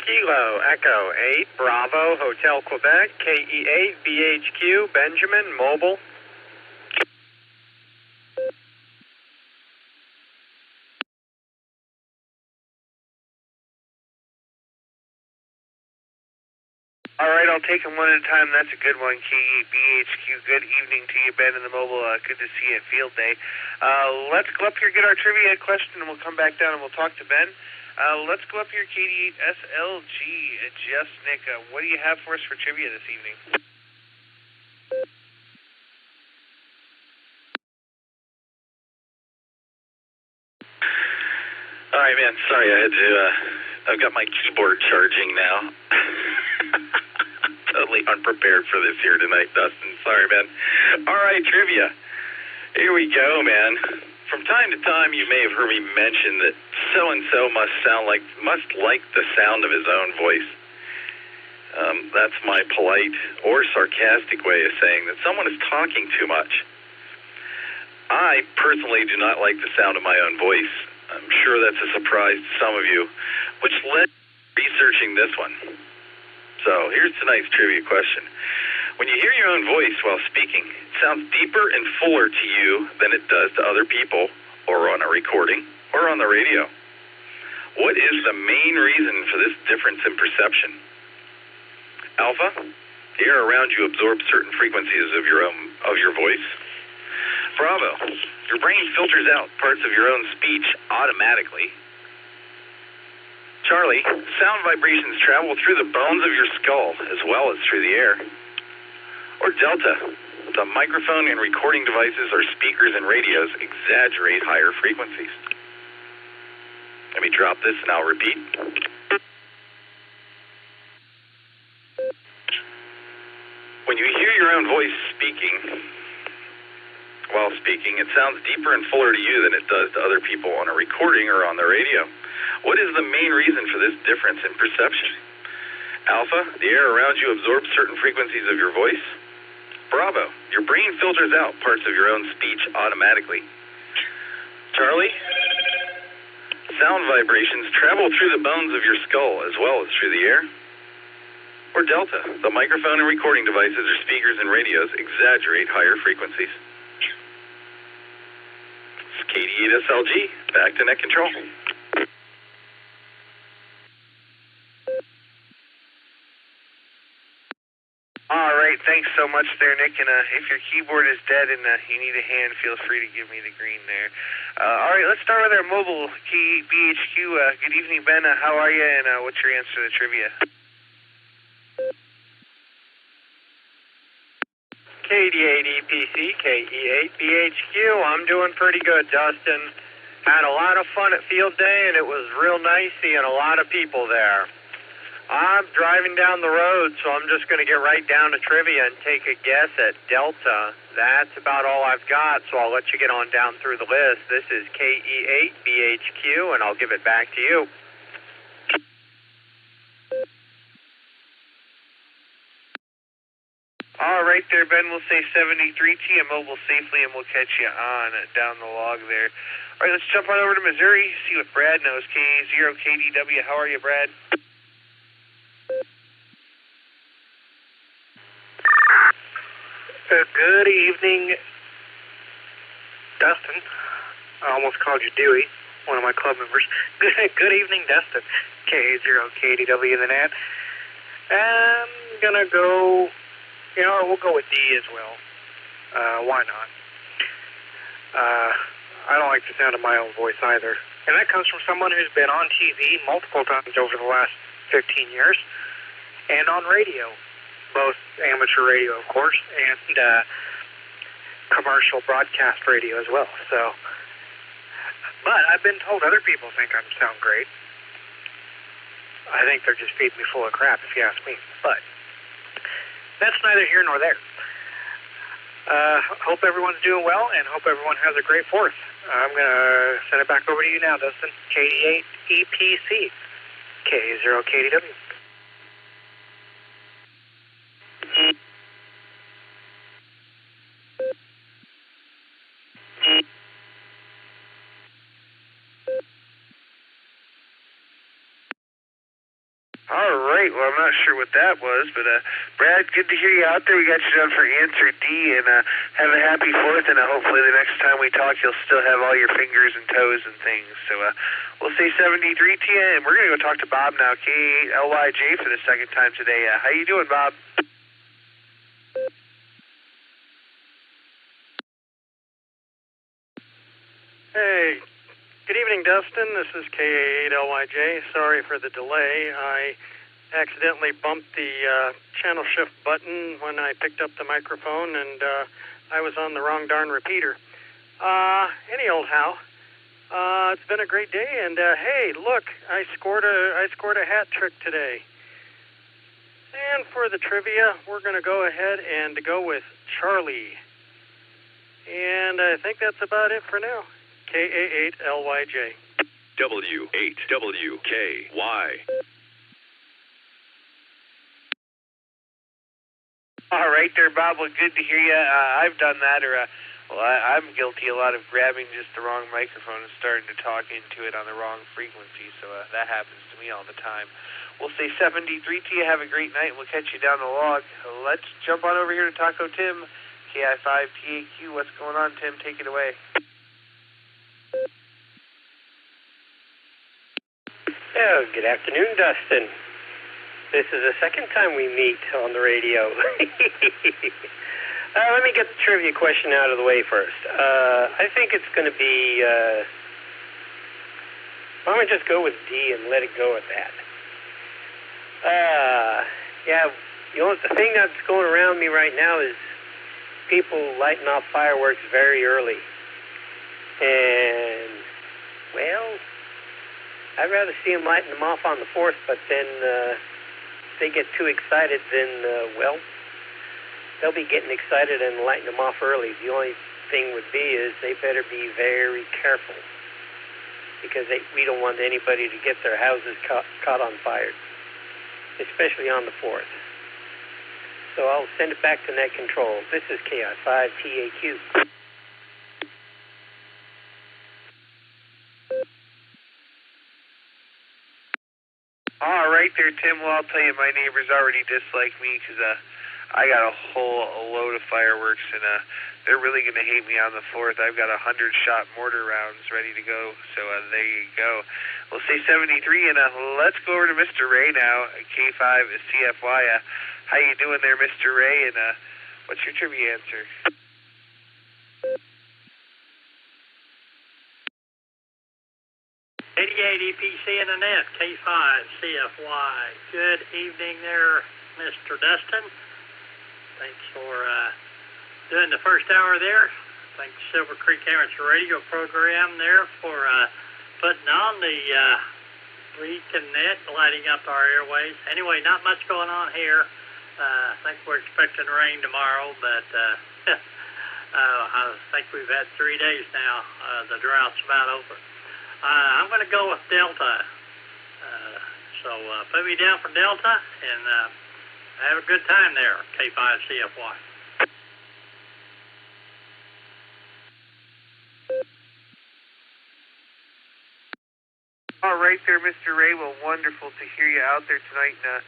Kilo, Echo 8, Bravo, Hotel Quebec, KE8, BHQ, Benjamin, Mobile. All right, I'll take them one at a time. That's a good one, KE8BHQ. Good evening to you, Ben, in the mobile. Good to see you at Field Day. Let's go up here, get our trivia question, and we'll come back down and we'll talk to Ben. Let's go up here, KD8SLG. Just Nick, what do you have for us for trivia this evening? All right, man. Sorry, I had to. I've got my keyboard charging now. Totally unprepared for this here tonight, Dustin. Sorry, man. All right, trivia. Here we go, man. From time to time, you may have heard me mention that so-and-so must like the sound of his own voice. That's my polite or sarcastic way of saying that someone is talking too much. I personally do not like the sound of my own voice. I'm sure that's a surprise to some of you, which led to researching this one. So here's tonight's trivia question. When you hear your own voice while speaking, it sounds deeper and fuller to you than it does to other people, or on a recording, or on the radio. What is the main reason for this difference in perception? Alpha, the air around you absorbs certain frequencies of your voice. Bravo, your brain filters out parts of your own speech automatically. Charlie, sound vibrations travel through the bones of your skull as well as through the air. Or Delta, the microphone and recording devices or speakers and radios exaggerate higher frequencies. Let me drop this and I'll repeat. When you hear your own voice while speaking, it sounds deeper and fuller to you than it does to other people on a recording or on the radio. What is the main reason for this difference in perception? Alpha, the air around you absorbs certain frequencies of your voice. Bravo, your brain filters out parts of your own speech automatically. Charlie? Sound vibrations travel through the bones of your skull as well as through the air. Or Delta, the microphone and recording devices or speakers and radios exaggerate higher frequencies. It's KD8SLG, back to net control. All right, thanks so much there, Nick. And if your keyboard is dead and you need a hand, feel free to give me the green there. All right, let's start with our mobile key BHQ. Good evening, Ben. How are you, and what's your answer to the trivia? KD8EPC, KE8BHQ. I'm doing pretty good, Dustin. Had a lot of fun at field day, and it was real nice seeing a lot of people there. I'm driving down the road, so I'm just going to get right down to trivia and take a guess at Delta. That's about all I've got, so I'll let you get on down through the list. This is KE8BHQ, and I'll give it back to you. All right there, Ben. We'll say 73T and mobile safely, and we'll catch you on down the log there. All right, let's jump on over to Missouri, see what Brad knows. K0KDW, how are you, Brad? Good evening, Dustin. I almost called you Dewey, one of my club members. Good evening, Dustin. K0KDW in the net. I'm going to go, we'll go with D as well. Why not? I don't like the sound of my own voice either. And that comes from someone who's been on TV multiple times over the last 15 years and on radio. Both amateur radio, of course, and commercial broadcast radio as well. So, but I've been told other people think I sound great. I think they're just feeding me full of crap, if you ask me. But that's neither here nor there. Hope everyone's doing well, and hope everyone has a great 4th. I'm going to send it back over to you now, Dustin. KD8EPC, K0KDW. All right, well, I'm not sure what that was, but Brad, good to hear you out there. We got you down for answer D, and have a happy 4th, and hopefully the next time we talk, you'll still have all your fingers and toes and things. So we'll say 73T, and we're going to go talk to Bob now, K8LYJ for the second time today. How you doing, Bob? Hey, good evening, Dustin. This is K8LYJ. Sorry for the delay. I accidentally bumped the channel shift button when I picked up the microphone, and I was on the wrong darn repeater. Any old how. It's been a great day, and hey, look, I scored a hat trick today. And for the trivia, we're going to go ahead and go with Charlie. And I think that's about it for now. KA8LYJ. W8WKY. All right there, Bob. Well, good to hear you. I've done that, I'm guilty a lot of grabbing just the wrong microphone and starting to talk into it on the wrong frequency, so that happens to me all the time. We'll say 73T. Have a great night. We'll catch you down the log. Let's jump on over here to Taco Tim, KI5TAQ. What's going on, Tim? Take it away. Oh, good afternoon, Dustin. This is the second time we meet on the radio. Let me get the trivia question out of the way first. I think it's going to be, why don't we just go with D and let it go at that? Yeah, the thing that's going around me right now is people lighting off fireworks very early. And, well, I'd rather see them lighting them off on the 4th, but then if they get too excited, then, they'll be getting excited and lighting them off early. The only thing would be is they better be very careful, because we don't want anybody to get their houses caught on fire, especially on the 4th. So I'll send it back to net control. This is KI5TAQ. All right there, Tim. Well, I'll tell you, my neighbors already dislike me because I got a whole load of fireworks, and they're really going to hate me on the 4th. I've got 100-shot mortar rounds ready to go, so there you go. We'll say 73, and let's go over to Mr. Ray now, K5 CFY. How you doing there, Mr. Ray, and what's your trivia answer? EPC Internet, K5 CFY. Good evening there, Mr. Dustin. Thanks for doing the first hour there. Thanks Silvercreek Amateur Radio program there for putting on the Reconnect, lighting up our airways. Anyway, not much going on here. I think we're expecting rain tomorrow, but I think we've had 3 days now. The drought's about over. I'm going to go with Delta. So put me down for Delta, and have a good time there, K5CFY. All right there, Mr. Ray. Well, wonderful to hear you out there tonight, and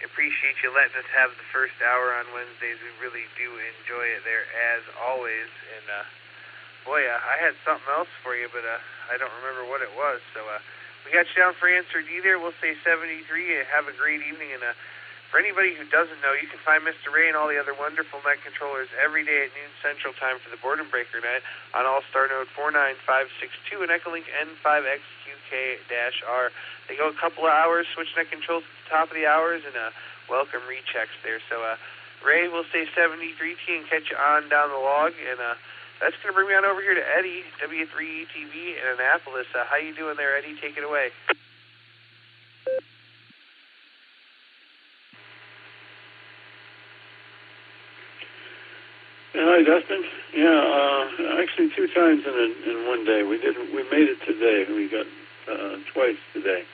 appreciate you letting us have the first hour on Wednesdays. We really do enjoy it there, as always. And, boy, I had something else for you, but I don't remember what it was. So we got you down for answer D there. We'll say 73. Have a great evening. And for anybody who doesn't know, you can find Mr. Ray and all the other wonderful net controllers every day at noon Central Time for the Boredom Breaker Net on Allstar Node 49562 and EchoLink N5XQK-R. They go a couple of hours, switch net controls at the top of the hours, and welcome rechecks there. So, Ray, we'll say 73T and catch you on down the log. And that's going to bring me on over here to Eddie, W3ETV in Annapolis. How you doing there, Eddie? Take it away. Hi, Dustin. Yeah, actually 2 times in one day. We made it today. We got twice today.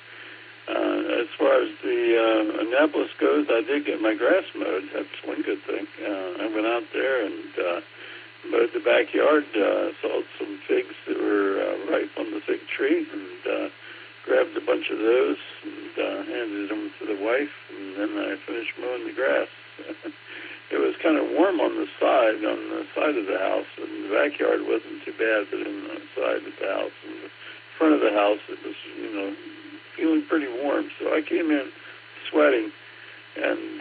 As far as the Annapolis goes, I did get my grass mowed. That's one good thing. I went out there and mowed the backyard. Saw some figs that were ripe on the fig tree, and grabbed a bunch of those and handed them to the wife. And then I finished mowing the grass. It was kind of warm on the side of the house, and the backyard wasn't too bad, but in the side of the house and the front of the house, it was, feeling pretty warm. So I came in sweating, and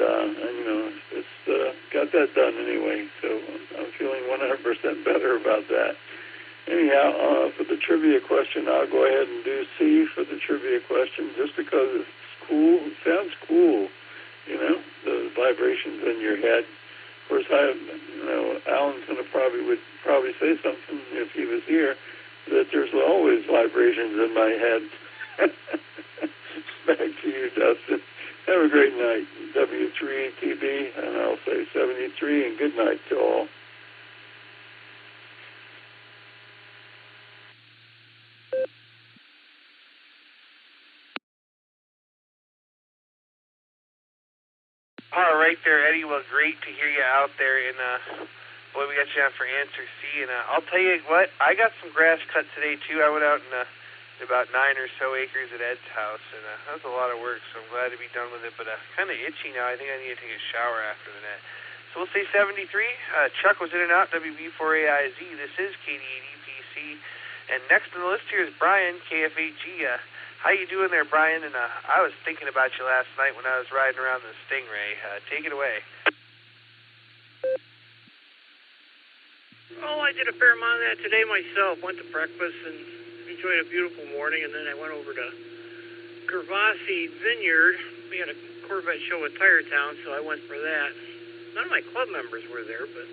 just got that done anyway. So I'm feeling 100% better about that. Anyhow, for the trivia question, I'll go ahead and do C for the trivia question, just because it's cool. It sounds cool, the vibrations in your head. Of course, Alan's would probably say something if he was here, that there's always vibrations in my head. Back to you, Dustin. Have a great night. W3TV, and I'll say 73, and good night to all. All right there, Eddie. Well, great to hear you out there. And, boy, we got you on for answer C. And I'll tell you what, I got some grass cut today, too. I went out and about 9 or so acres at Ed's house. And that was a lot of work, so I'm glad to be done with it. But kind of itchy now. I think I need to take a shower after the net. So we'll say 73. Chuck was in and out, WB4AIZ. This is KD8EPC. And next on the list here is Brian, KF8G. How you doing there, Brian? And I was thinking about you last night when I was riding around the Stingray. Take it away. Oh, I did a fair amount of that today myself. Went to breakfast and enjoyed a beautiful morning, and then I went over to Gervasi Vineyard. We had a Corvette show at Tire Town, so I went for that. None of my club members were there, but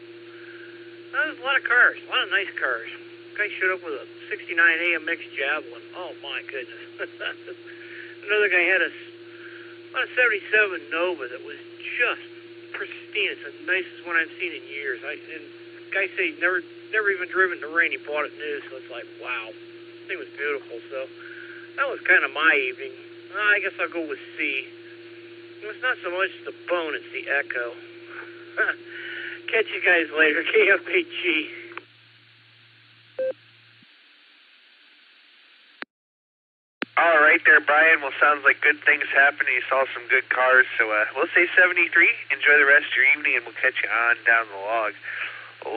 there was a lot of cars, a lot of nice cars. Guy showed up with a 69 AMX Javelin. Oh, my goodness. Another guy had a 77 Nova that was just pristine. It's the nicest one I've seen in years. And the guy said he'd never even driven in the rain. He bought it new, so it's like, wow. This thing was beautiful. So that was kind of my evening. I guess I'll go with C. It's not so much the bone, it's the echo. Catch you guys later. KFHG. All right there, Brian. Well, sounds like good things happened. You saw some good cars, so we'll say 73. Enjoy the rest of your evening, and we'll catch you on down the log.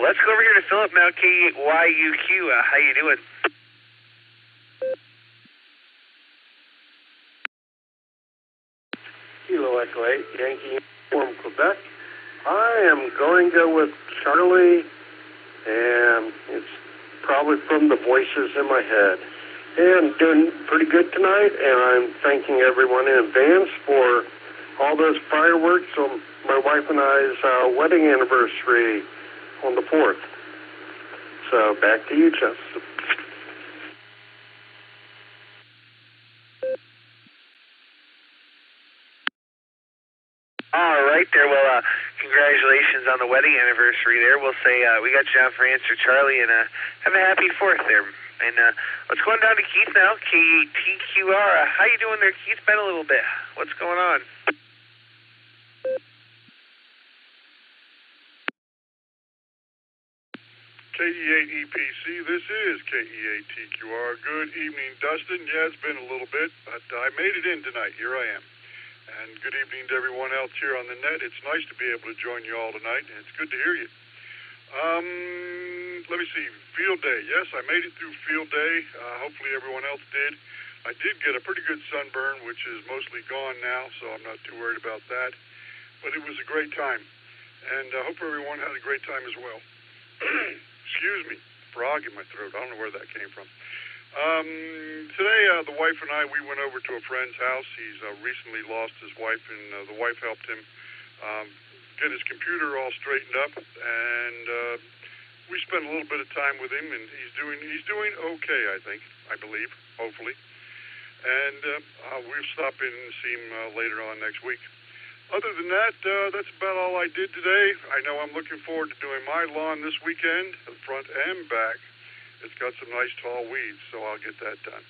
Let's go over here to Philip now, KYUQ. How you doing? Kilo Echo 8, Yankee from Quebec. I am going to go with Charlie, and it's probably from the voices in my head. And doing pretty good tonight, and I'm thanking everyone in advance for all those fireworks on my wife and I's wedding anniversary on the 4th. So back to you, Justin. All right there. Well, congratulations on the wedding anniversary there. We'll say we got you down for answer, Charlie, and have a happy 4th there. And let's go on down to Keith now, KTQR. How you doing there, Keith? Been a little bit. What's going on? KE8EPC, this is KE8TQR. Good evening, Dustin. Yeah, it's been a little bit, but I made it in tonight. Here I am. And good evening to everyone else here on the net. It's nice to be able to join you all tonight, and it's good to hear you. Let me see. Field day. Yes, I made it through field day. Hopefully everyone else did. I did get a pretty good sunburn, which is mostly gone now, so I'm not too worried about that. But it was a great time, and I hope everyone had a great time as well. Excuse me, frog in my throat. I don't know where that came from. Today, the wife and I, we went over to a friend's house. He's recently lost his wife, and the wife helped him get his computer all straightened up, and we spent a little bit of time with him, and he's doing okay, I believe, hopefully. And we'll stop in and see him later on next week. Other than that, that's about all I did today. I know I'm looking forward to doing my lawn this weekend, the front and back. It's got some nice tall weeds, so I'll get that done.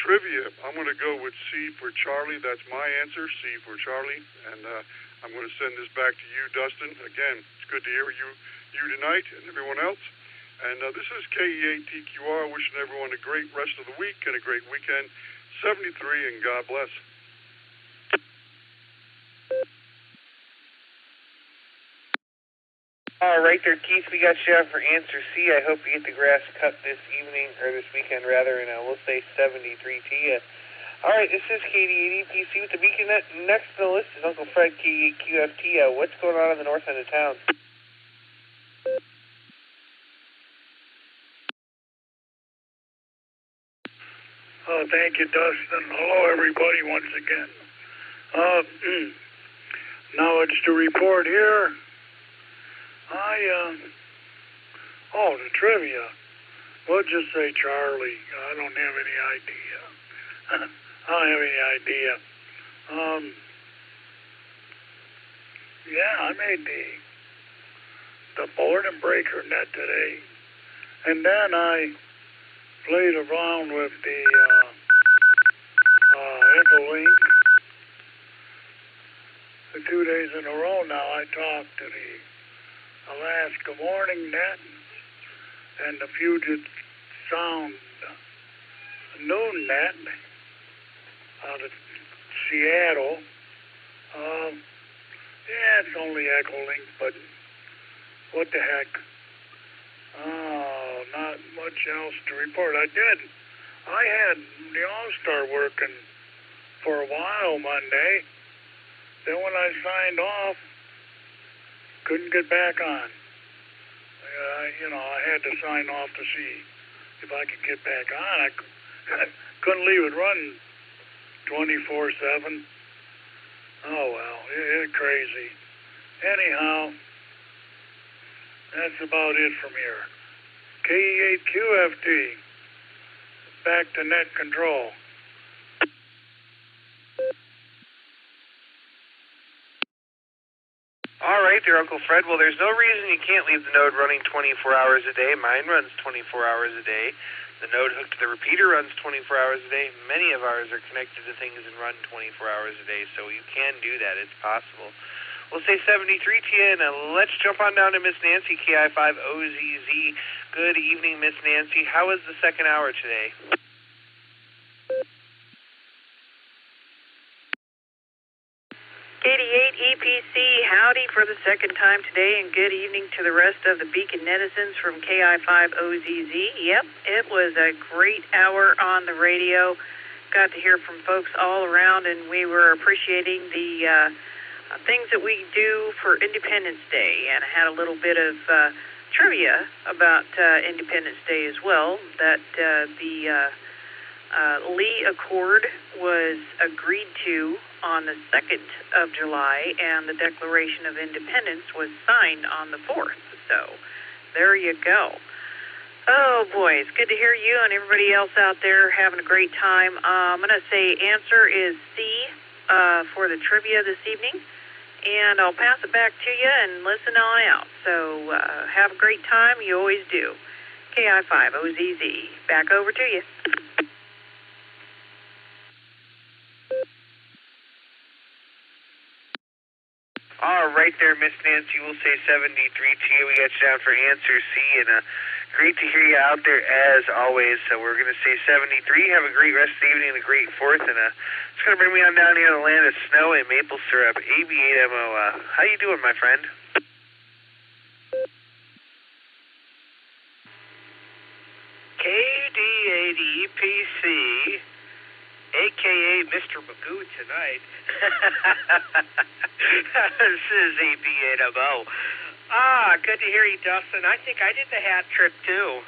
Trivia, I'm going to go with C for Charlie. That's my answer, C for Charlie. And I'm going to send this back to you, Dustin. Again, it's good to hear you tonight and everyone else. And this is KE8TQR, wishing everyone a great rest of the week and a great weekend. 73, and God bless. All right there, Keith, we got you out for answer C. I hope you get the grass cut this evening, or this weekend rather, and we'll say 73 to you. All right, this is KD8EPC with the Beacon Net. Next on the list is Uncle Fred, KQFT. What's going on the north end of town? Oh, thank you, Dustin. Hello, everybody, once again. Now it's to report here. The trivia. We'll just say Charlie. I don't have any idea. Yeah, I made the board and breaker net today. And then I played around with the EchoLink. For 2 days in a row now, I talked to the Alaska Morning Net and the Puget Sound Noon Net out of Seattle. Yeah, it's only EchoLink, but what the heck? Oh, not much else to report. I had the Allstar working for a while Monday. Then when I signed off, couldn't get back on. I had to sign off to see if I could get back on. I couldn't leave it running 24/7. Oh, well, it's crazy. Anyhow, that's about it from here. KE8QFT, back to net control. All right there, Uncle Fred. Well, there's no reason you can't leave the node running 24 hours a day. Mine runs 24 hours a day. The node hooked to the repeater runs 24 hours a day. Many of ours are connected to things and run 24 hours a day, so you can do that. It's possible. We'll say 73 to you, and let's jump on down to Miss Nancy, KI5OZZ. Good evening, Miss Nancy. How was the second hour today? howdy for the second time today, and good evening to the rest of the Beacon netizens from KI5OZZ. Yep, it was a great hour on the radio. Got to hear from folks all around, and we were appreciating the things that we do for Independence Day, and I had a little bit of trivia about Independence Day as well, that the Lee Accord was agreed to on the 2nd of July, and the Declaration of Independence was signed on the 4th. So there you go. Oh, boy, it's good to hear you and everybody else out there having a great time. I'm going to say answer is C for the trivia this evening, and I'll pass it back to you and listen on out. So have a great time. You always do. KI5OZZ. Back over to you. All right there, Miss Nancy. We'll say 73 to you. We got you down for answer C, and great to hear you out there as always. So we're going to say 73. Have a great rest of the evening and a great 4th. And it's going to bring me on down here to the land of snow and maple syrup. AB8MO. How you doing, my friend? KD80PC, a.k.a. Mr. Magoo tonight. This is AB8MO. Good to hear you, Dustin. I think I did the hat trick, too.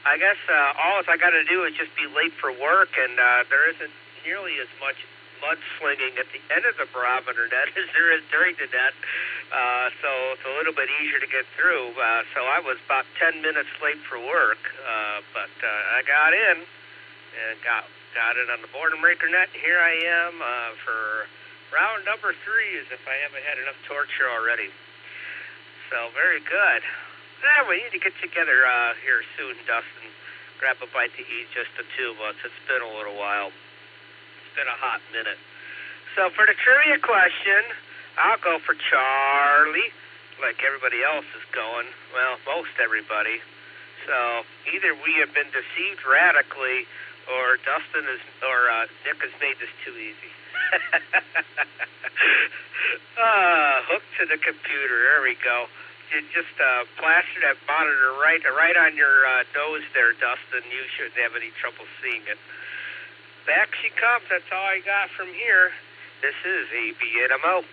I guess all I got to do is just be late for work, and there isn't nearly as much mudslinging at the end of the barometer net as there is during the net, so it's a little bit easier to get through. So I was about 10 minutes late for work, but I got in and got it on the boredom breaker net. Here I am for round number 3, as if I haven't had enough torture already. So very good. We need to get together here soon, Dustin. Grab a bite to eat, just the two of us. It's been a little while. It's been a hot minute. So for the trivia question, I'll go for Charlie, like everybody else is going. Well, most everybody. So either we have been deceived radically, or Dustin is, or Nick has made this too easy. Hooked to the computer. There we go. You just plaster that monitor right on your nose there, Dustin. You shouldn't have any trouble seeing it. Back she comes. That's all I got from here. This is AB8MO.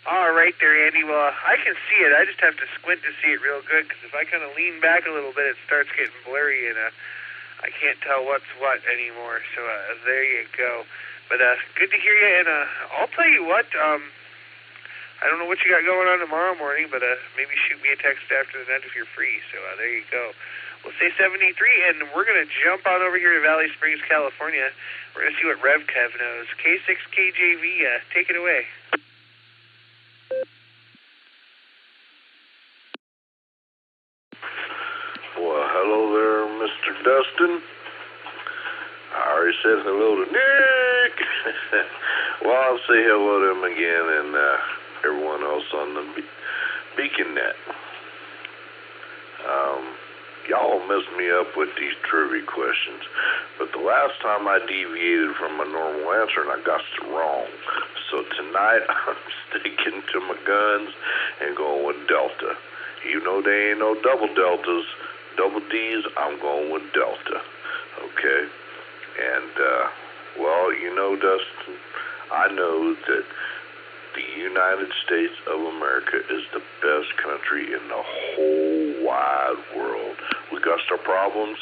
All right there, Andy. Well, I can see it. I just have to squint to see it real good, because if I kind of lean back a little bit, it starts getting blurry, and I can't tell what's what anymore. So there you go. But good to hear you, and I'll tell you what, I don't know what you got going on tomorrow morning, but maybe shoot me a text after the net if you're free. So there you go. We'll say 73, and we're going to jump on over here to Valley Springs, California. We're going to see what Rev Kev knows. K6KJV, take it away. Well, hello there, Mr. Dustin. I already said hello to Nick. Well, I'll say hello to him again and everyone else on the Beacon Net. Y'all messed me up with these trivia questions, but the last time I deviated from my normal answer and I got it wrong. So tonight I'm sticking to my guns and going with Delta. You know they ain't no double deltas, double D's, I'm going with Delta. Okay? And, well, you know, Dustin, I know that the United States of America is the best country in the whole wide world. We got our problems,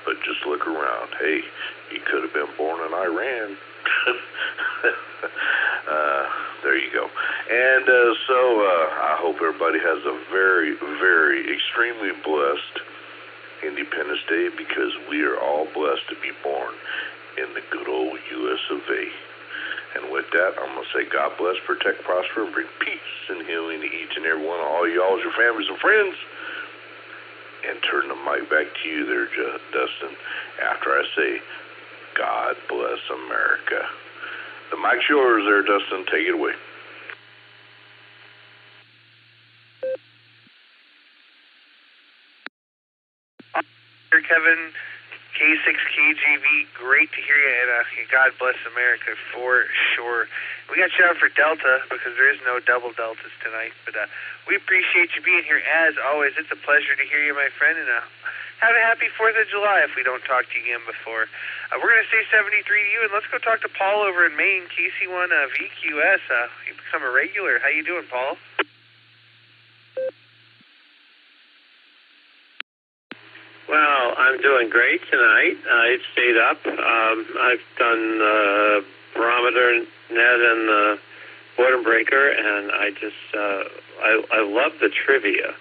but just look around. Hey, you could have been born in Iran. There you go. And so I hope everybody has a very, very extremely blessed Independence Day, because we are all blessed to be born in the good old U.S. of A. And with that, I'm going to say God bless, protect, prosper, and bring peace and healing to each and every one of all y'all, your families and friends. And turn the mic back to you there, Dustin, after I say, God bless America. The mic's yours there, Dustin. Take it away. Kevin, K6KJV, great to hear you, and God bless America for sure. We got you out for Delta because there is no double Deltas tonight, but we appreciate you being here as always. It's a pleasure to hear you, my friend, and have a happy 4th of July if we don't talk to you again before. We're going to say 73 to you, and let's go talk to Paul over in Maine, KC1 VQS. You've become a regular. How you doing, Paul? Well, I'm doing great tonight. I've stayed up. I've done barometer, net, and the boredom breaker, and I just I love the trivia.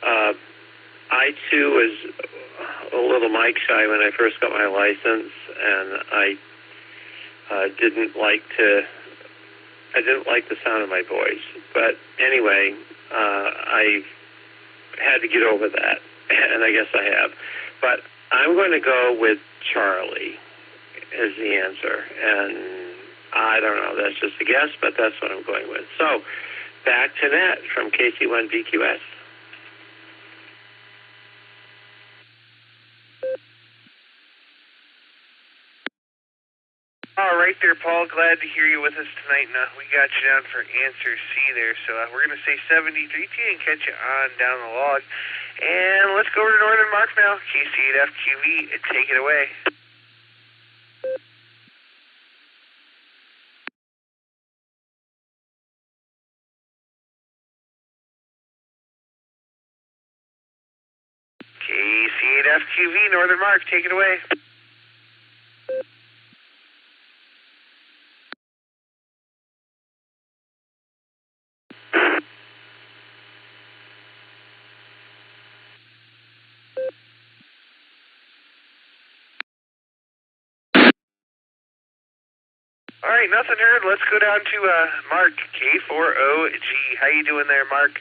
I too was a little mic shy when I first got my license, and I didn't like the sound of my voice. But anyway, I had to get over that. And I guess I have. But I'm going to go with Charlie as the answer. And I don't know, that's just a guess, but that's what I'm going with. So, back to Nat from KC1 VQS. All right there, Paul. Glad to hear you with us tonight. And, we got you down for answer C there. So we're going to say 73 to you and catch you on down the log. And let's go over to Northern Mark now. KC8FQV, take it away. KC8FQV, Northern Mark, take it away. All right, nothing heard. Let's go down to Mark, K4OG. How you doing there, Mark?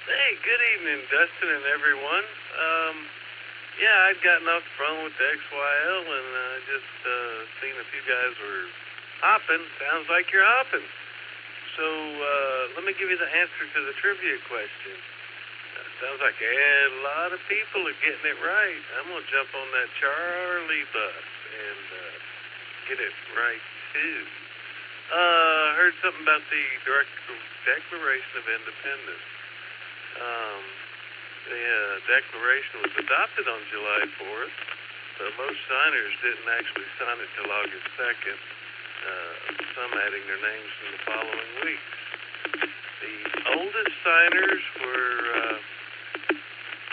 Hey, good evening, Dustin and everyone. Yeah, I'd gotten off the phone with the XYL and just seen if you guys were hopping. Sounds like you're hopping. So let me give you the answer to the trivia question. Sounds like a lot of people are getting it right. I'm going to jump on that Charlie bus and get it right, too. Heard something about the Declaration of Independence. The Declaration was adopted on July 4th, but most signers didn't actually sign it till August 2nd, some adding their names in the following weeks. The oldest signers were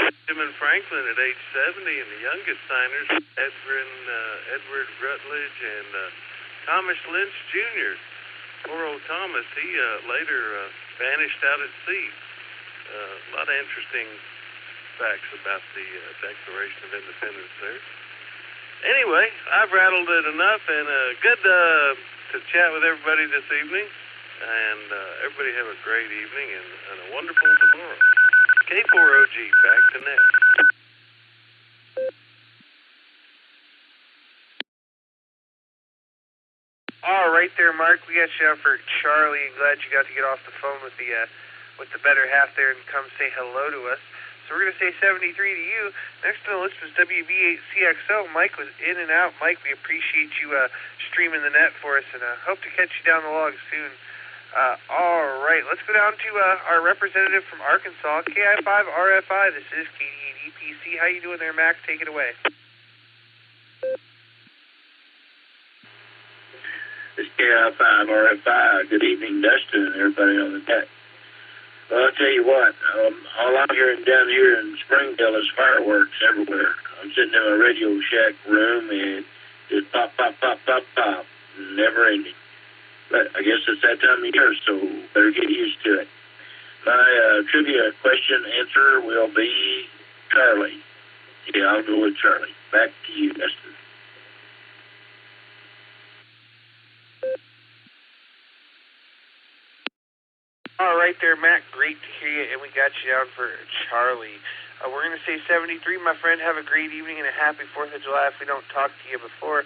Benjamin Franklin at age 70, and the youngest signers Edward Rutledge and Thomas Lynch Jr. Poor old Thomas, he later vanished out at sea. A lot of interesting facts about the Declaration of Independence there. Anyway, I've rattled it enough, and good to chat with everybody this evening. And everybody have a great evening and a wonderful tomorrow. K4OG, back to net. All right there, Mark. We got you out for Charlie. Glad you got to get off the phone with the better half there and come say hello to us. So we're going to say 73 to you. Next on the list was WB8CXO. Mike was in and out. Mike, we appreciate you streaming the net for us, and hope to catch you down the log soon. All right, let's go down to our representative from Arkansas, KI5RFI. This is KD8EPC. How you doing there, Mac? Take it away. This is KI5RFI. Good evening, Dustin, and everybody on the deck. Well, I'll tell you what, all I'm hearing down here in Springdale is fireworks everywhere. I'm sitting in a Radio Shack room, and just pop, pop, pop, pop, pop, never ending. But I guess it's that time of year, so better get used to it. My trivia question answer will be Charlie. Yeah, I'll go with Charlie. Back to you, Dustin. All right there, Matt. Great to hear you, and we got you down for Charlie. We're going to say 73, my friend. Have a great evening and a happy 4th of July if we don't talk to you before.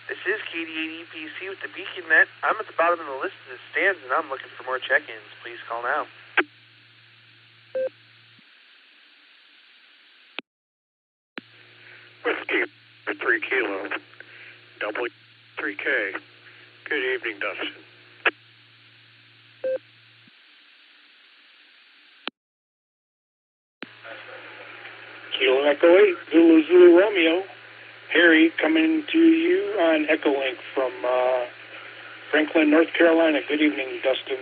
This is KD8EPC with the Beacon Net. I'm at the bottom of the list of the stands, and I'm looking for more check-ins. Please call now. 3 Kilo, W3K. Good evening, Dustin. Kilo Echo 8, Zulu Zulu Romeo. Harry coming to you on EchoLink from Franklin, North Carolina. Good evening, Dustin.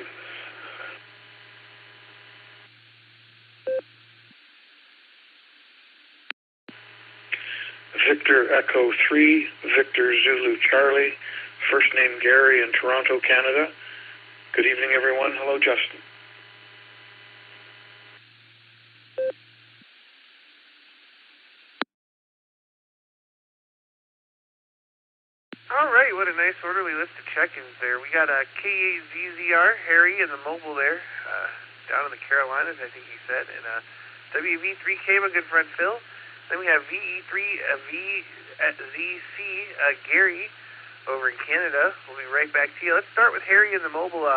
Victor Echo 3, Victor Zulu Charlie, first name Gary in Toronto, Canada. Good evening, everyone. Hello, Justin. All right, what a nice orderly list of check-ins there. We got a KAZZR, Harry, in the mobile there, down in the Carolinas, I think he said, and WV3K, my good friend Phil. Then we have VE3VZC, Gary, over in Canada. We'll be right back to you. Let's start with Harry in the mobile.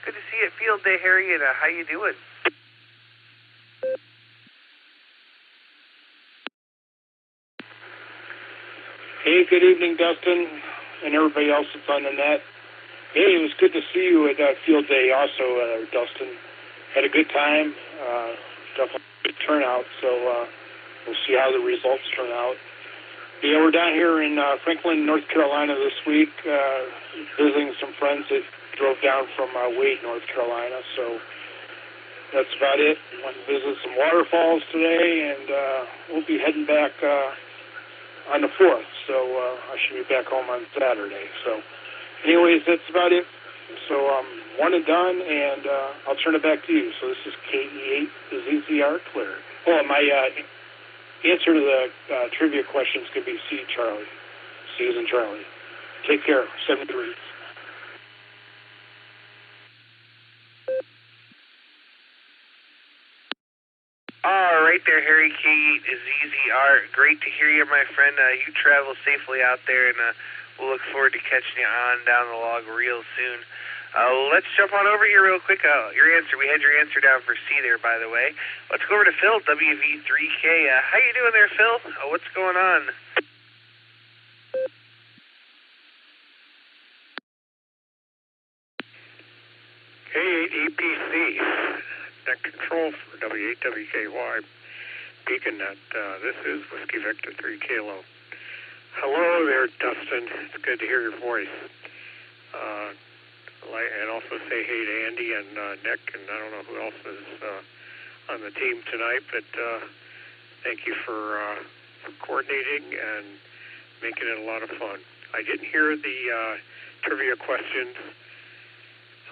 Good to see you at Field Day, Harry, and how you doing? Hey, good evening, Dustin, and everybody else that's on the net. Hey, it was good to see you at Field Day also, Dustin. Had a good time. Definitely a good turnout, so we'll see how the results turn out. Yeah, we're down here in Franklin, North Carolina this week, visiting some friends that drove down from Wade, North Carolina, so that's about it. Went to visit some waterfalls today, and we'll be heading back on the 4th, so I should be back home on Saturday. So anyways, that's about it. So one and done, and I'll turn it back to you. So this is KE8, is ECR clear? Oh, my answer to the trivia questions could be C, Charlie. C as in Charlie. Take care. 73. All right there, Harry K. ZZR. Great to hear you, my friend. You travel safely out there, and we'll look forward to catching you on down the log real soon. Let's jump on over here real quick. Your answer. We had your answer down for C there, by the way. Let's go over to Phil, WV3K. How you doing there, Phil? What's going on? K8EPC, net control for W8WKY, Beacon Net. This is Whiskey Victor 3 Kilo. Hello there, Dustin. It's good to hear your voice. And also say hey to Andy and Nick, and I don't know who else is on the team tonight, but thank you for coordinating and making it a lot of fun. I didn't hear the trivia questions,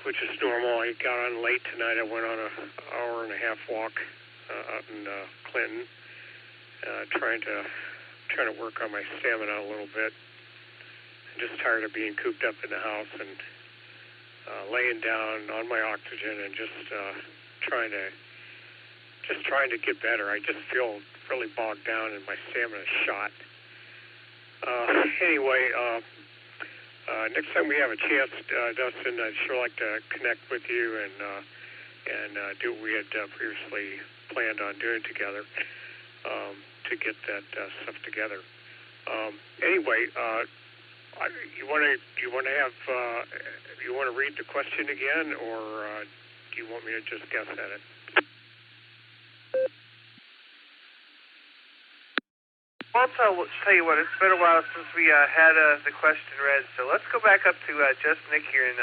which is normal. I got on late tonight. I went on an hour-and-a-half walk out in Clinton, trying to work on my stamina a little bit. I'm just tired of being cooped up in the house and laying down on my oxygen and just trying to get better. I just feel really bogged down and my stamina is shot. Anyway, next time we have a chance, Dustin, I'd sure like to connect with you and do what we had previously planned on doing together to get that stuff together. Anyway, you want to read the question again, or do you want me to just guess at it? I'll tell you what, it's been a while since we had the question read, so let's go back up to just Nick here and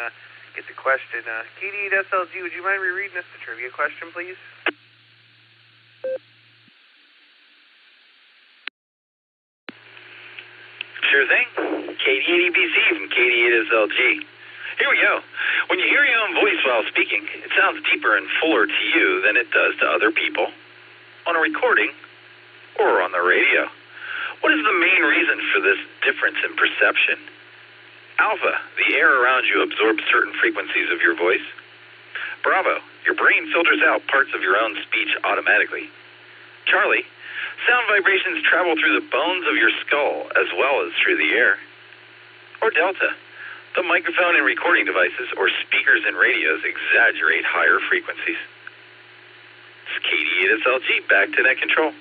get the question. KD8SLG, would you mind rereading us the trivia question, please? Sure thing. KD8EBC from KD8SLG. Here we go. When you hear your own voice while speaking, it sounds deeper and fuller to you than it does to other people. On a recording or on the radio. What is the main reason for this difference in perception? Alpha, the air around you absorbs certain frequencies of your voice. Bravo, your brain filters out parts of your own speech automatically. Charlie, sound vibrations travel through the bones of your skull as well as through the air. Or Delta, the microphone and recording devices or speakers in radios exaggerate higher frequencies. It's KD8SLG, back to net control.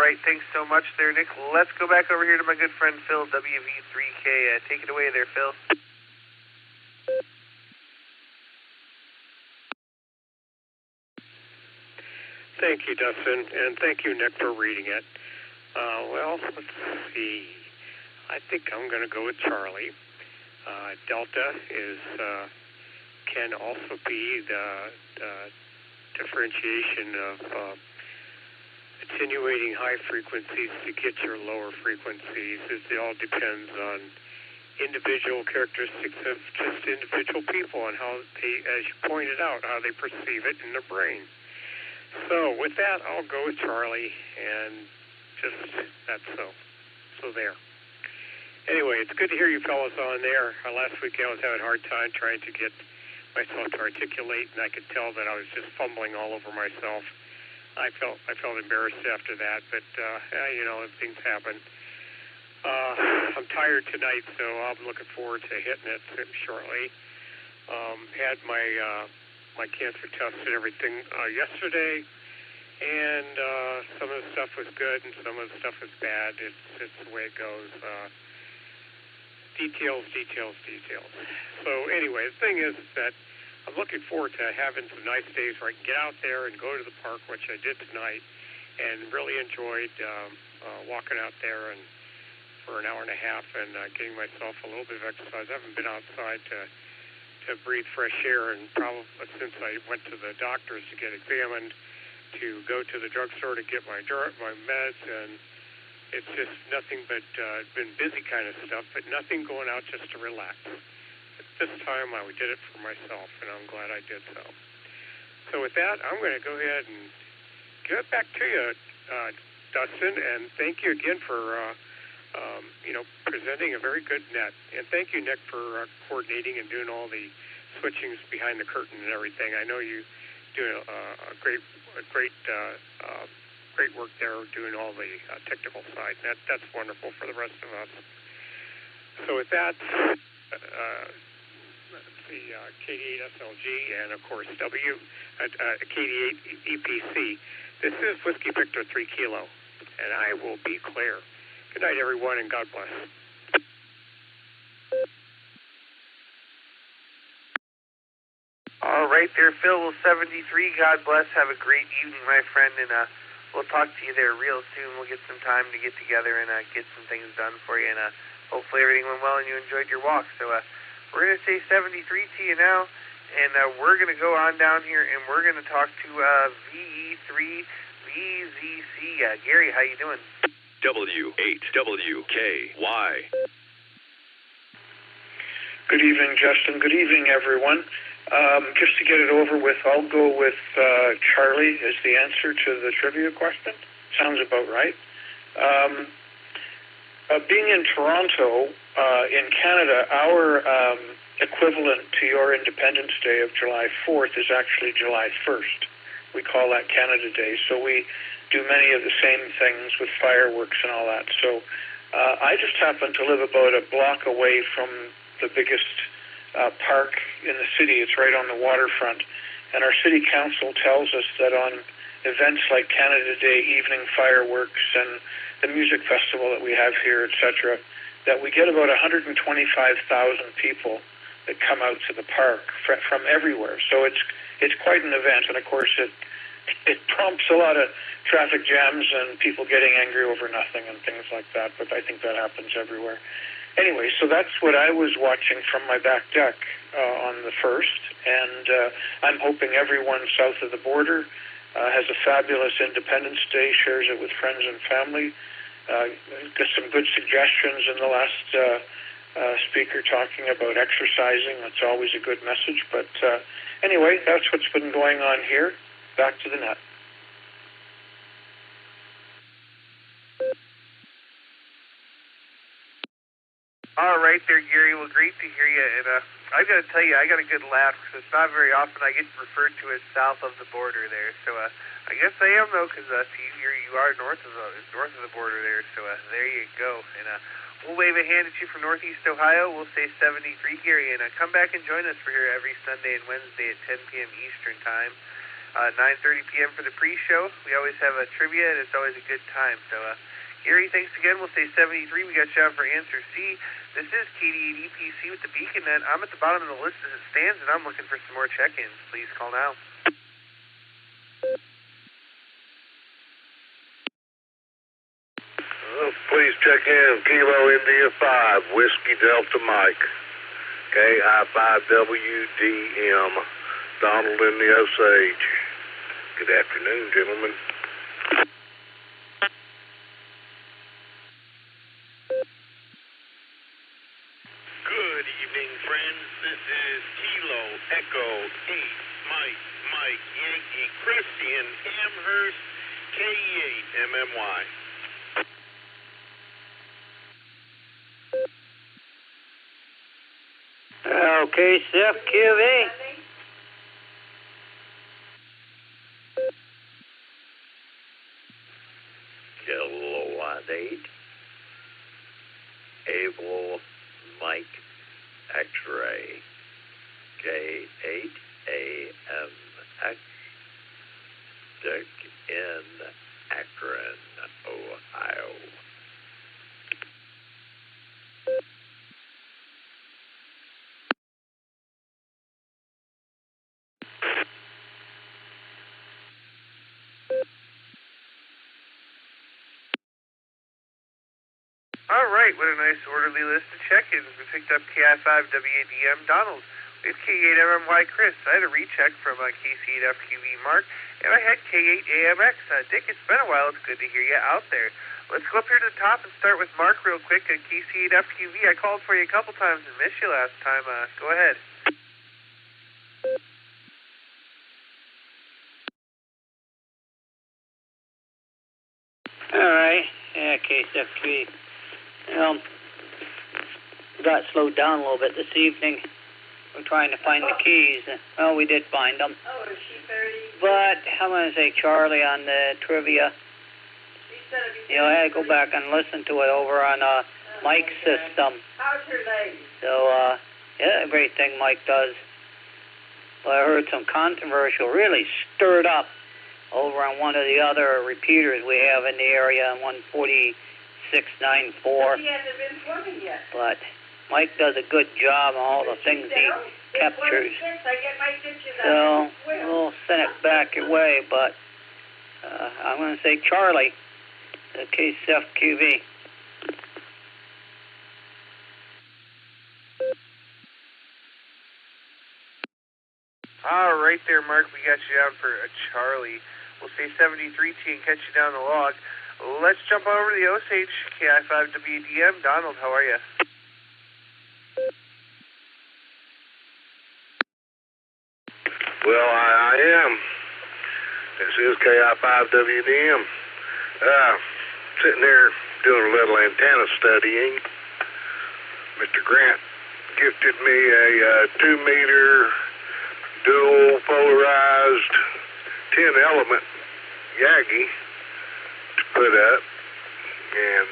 right, thanks so much there, Nick. Let's go back over here to my good friend Phil, WV3K. Take it away there, Phil. Thank you, Dustin, and thank you, Nick, for reading it. Well, let's see. I think I'm going to go with Charlie. Delta can also be the differentiation of attenuating high frequencies to get your lower frequencies. It all depends on individual characteristics of just individual people and how they, as you pointed out, how they perceive it in their brain. So with that, I'll go with Charlie, and just that's so there. Anyway, it's good to hear you fellas on there. Last week I was having a hard time trying to get myself to articulate, and I could tell that I was just fumbling all over myself. I felt embarrassed after that, but things happen. I'm tired tonight, so I'm looking forward to hitting it shortly. Had my cancer test and everything yesterday, and some of the stuff was good and some of the stuff was bad. It's the way it goes. Details. So anyway, the thing is that I'm looking forward to having some nice days where I can get out there and go to the park, which I did tonight, and really enjoyed walking out there and for an hour and a half and getting myself a little bit of exercise. I haven't been outside to breathe fresh air, and probably since I went to the doctors to get examined, to go to the drugstore to get my meds, and it's just nothing but been busy kind of stuff, but nothing going out just to relax. At this time, I did it for myself, and I'm glad I did so. So with that, I'm going to go ahead and give it back to you, Dustin, and thank you again for presenting a very good net. And thank you, Nick, for coordinating and doing all the switchings behind the curtain and everything. I know you do a great work there doing all the technical side. That's wonderful for the rest of us. So with that, the KD8SLG and, of course, KD8 EPC. This is Whiskey Victor 3 Kilo, and I will be clear. Good night, everyone, and God bless. All right there, Phil. Well, 73, God bless. Have a great evening, my friend, and we'll talk to you there real soon. We'll get some time to get together and get some things done for you, and hopefully everything went well and you enjoyed your walk. So we're going to say 73 to you now, and we're going to go on down here, and we're going to talk to VE3VZC. Gary, how you doing? W8WKY. Good evening, Justin. Good evening, everyone. Just to get it over with, I'll go with Charlie as the answer to the trivia question. Sounds about right. Being in Toronto, in Canada, our equivalent to your Independence Day of July 4th is actually July 1st. We call that Canada Day. So we do many of the same things with fireworks and all that. So I just happen to live about a block away from the biggest park in the city. It's right on the waterfront. And our city council tells us that on events like Canada Day evening fireworks and the music festival that we have here, etc., that we get about 125,000 people that come out to the park from everywhere. So it's quite an event, and of course it prompts a lot of traffic jams and people getting angry over nothing and things like that, but I think that happens everywhere. Anyway, so that's what I was watching from my back deck on the 1st, and I'm hoping everyone south of the border has a fabulous Independence Day, shares it with friends and family. Got some good suggestions in the last speaker talking about exercising. That's always a good message, but anyway, that's what's been going on here. Back to the net. All right there, Gary. Well, great to hear you. And I got to tell you, I got a good laugh because it's not very often I get referred to as south of the border there. So I guess I am though, because you are north of the border there. So there you go. And we'll wave a hand at you from Northeast Ohio. We'll say 73, Gary, and come back and join us for here every Sunday and Wednesday at 10 p.m. Eastern Time. 9:30 p.m. for the pre-show. We always have a trivia, and it's always a good time. So, Gary, thanks again. We'll say 73. We got you on for answer C. This is KD8EPC with the Beacon Net. I'm at the bottom of the list as it stands, and I'm looking for some more check-ins. Please call now. Please check in Kilo India 5, Whiskey Delta Mike, KI5WDM, Donald in the Osage. Good afternoon, gentlemen. Good evening, friends. This is Kilo Echo 8, Mike, Yankee, Christian, Amherst, KE8, MMY. Okay, Seth, QV. Kilowatt 8, Able Mike X-Ray, K8AMX, Dick in Akron, Ohio. All right, what a nice orderly list of check-ins. We picked up KI5WADM Donald. We have K8MMY Chris. I had a recheck from KC8FQV Mark, and I had K8AMX. Dick, it's been a while. It's good to hear you out there. Let's go up here to the top and start with Mark real quick at KC8FQV. I called for you a couple times and missed you last time. Go ahead. All right. Yeah, KCFQ. Got slowed down a little bit this evening. We're trying to find the keys. Well, we did find them. Oh, is she 30? But I'm going to say Charlie on the trivia. You know, I had to go back and listen to it over on Mike's system. How's her leg? So, yeah, a great thing Mike does. Well, I heard some controversial, really stirred up over on one of the other repeaters we have in the area, on 146.94. She hasn't been swimming yet. But Mike does a good job on all the things he captures. So we'll send it back your way, but I'm going to say Charlie, the KCFQV. All right there, Mark. We got you down for a Charlie. We'll say 73T and catch you down the log. Let's jump over to the Osage, KI5WDM. Donald, how are you? Well, I am. This is KI5WDM. Sitting there doing a little antenna studying. Mr. Grant gifted me a 2-meter dual polarized 10-element Yagi to put up, and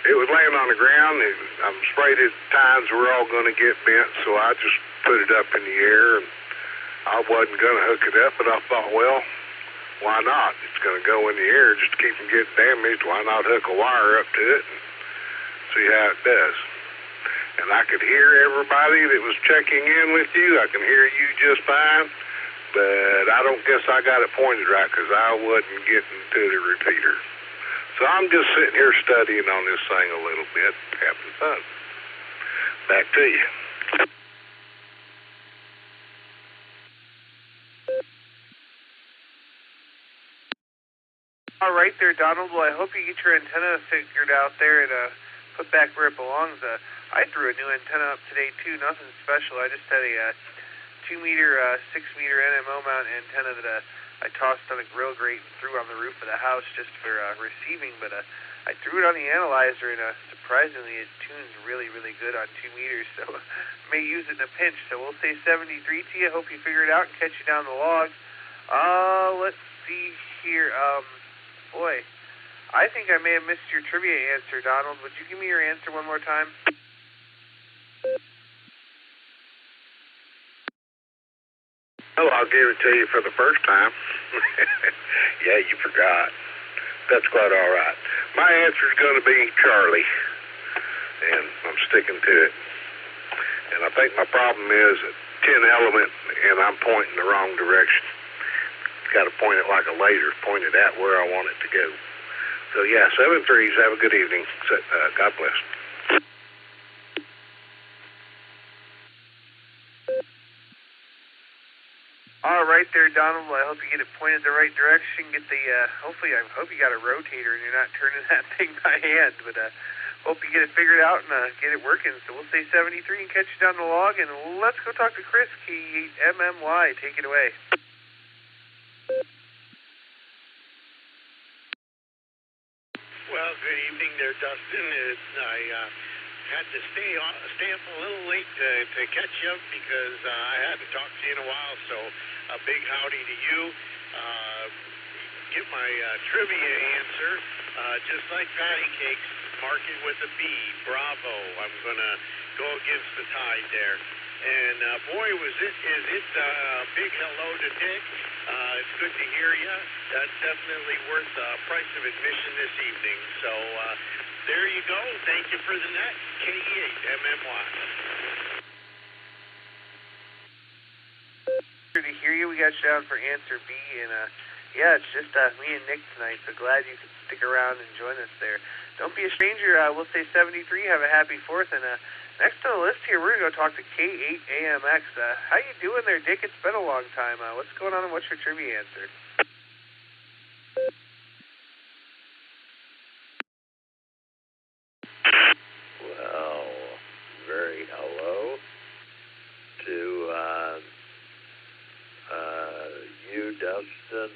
it was laying on the ground, and I'm afraid its tines were all going to get bent, so I just put it up in the air, and I wasn't going to hook it up, but I thought, well, why not? It's going to go in the air just to keep from getting damaged. Why not hook a wire up to it and see how it does? And I could hear everybody that was checking in with you. I can hear you just fine, but I don't guess I got it pointed right because I wasn't getting to the repeater. So I'm just sitting here studying on this thing a little bit, having fun. Back to you. All right there, Donald. Well, I hope you get your antenna figured out there and put back where it belongs. I threw a new antenna up today, too. Nothing special. I just had a 2-meter, 6-meter NMO mount antenna that I tossed on a grill grate and threw on the roof of the house just for receiving. But I threw it on the analyzer, and surprisingly, it tunes really, really good on 2 meters. So may use it in a pinch. So we'll say 73 to you. Hope you figure it out and catch you down the log. Let's see here. Boy, I think I may have missed your trivia answer, Donald. Would you give me your answer one more time? Oh, I'll give it to you for the first time. Yeah, you forgot. That's quite all right. My answer is going to be Charlie, and I'm sticking to it. And I think my problem is a 10 element, and I'm pointing the wrong direction. Got to point it like a laser, point it at where I want it to go. So, yeah, 7-3s. Have a good evening. God bless. All right there, Donald. I hope you get it pointed the right direction. Get the hopefully, I hope you got a rotator and you're not turning that thing by hand. But hope you get it figured out and get it working. So we'll say 73 and catch you down the log. And let's go talk to Chris, Key 8 MMY. Take it away. Well, good evening there, Dustin. I had to stay up a little late to catch you up because I hadn't talked to you in a while. So a big howdy to you. Get my trivia answer. Just like patty cakes, mark it with a B. Bravo. I'm going to go against the tide there. And boy, is it a big hello to Dick. It's good to hear you. That's definitely worth the price of admission this evening. So there you go. Thank you for the net. KE8MMY. Good to hear you. We got you down for answer B. And yeah, it's just me and Nick tonight. So glad you could stick around and join us there. Don't be a stranger. We'll say 73. Have a happy 4th. And next on the list here, we're going to go talk to K8AMX. How you doing there, Dick? It's been a long time. What's going on and what's your trivia answer? Well, very hello to you, Dustin,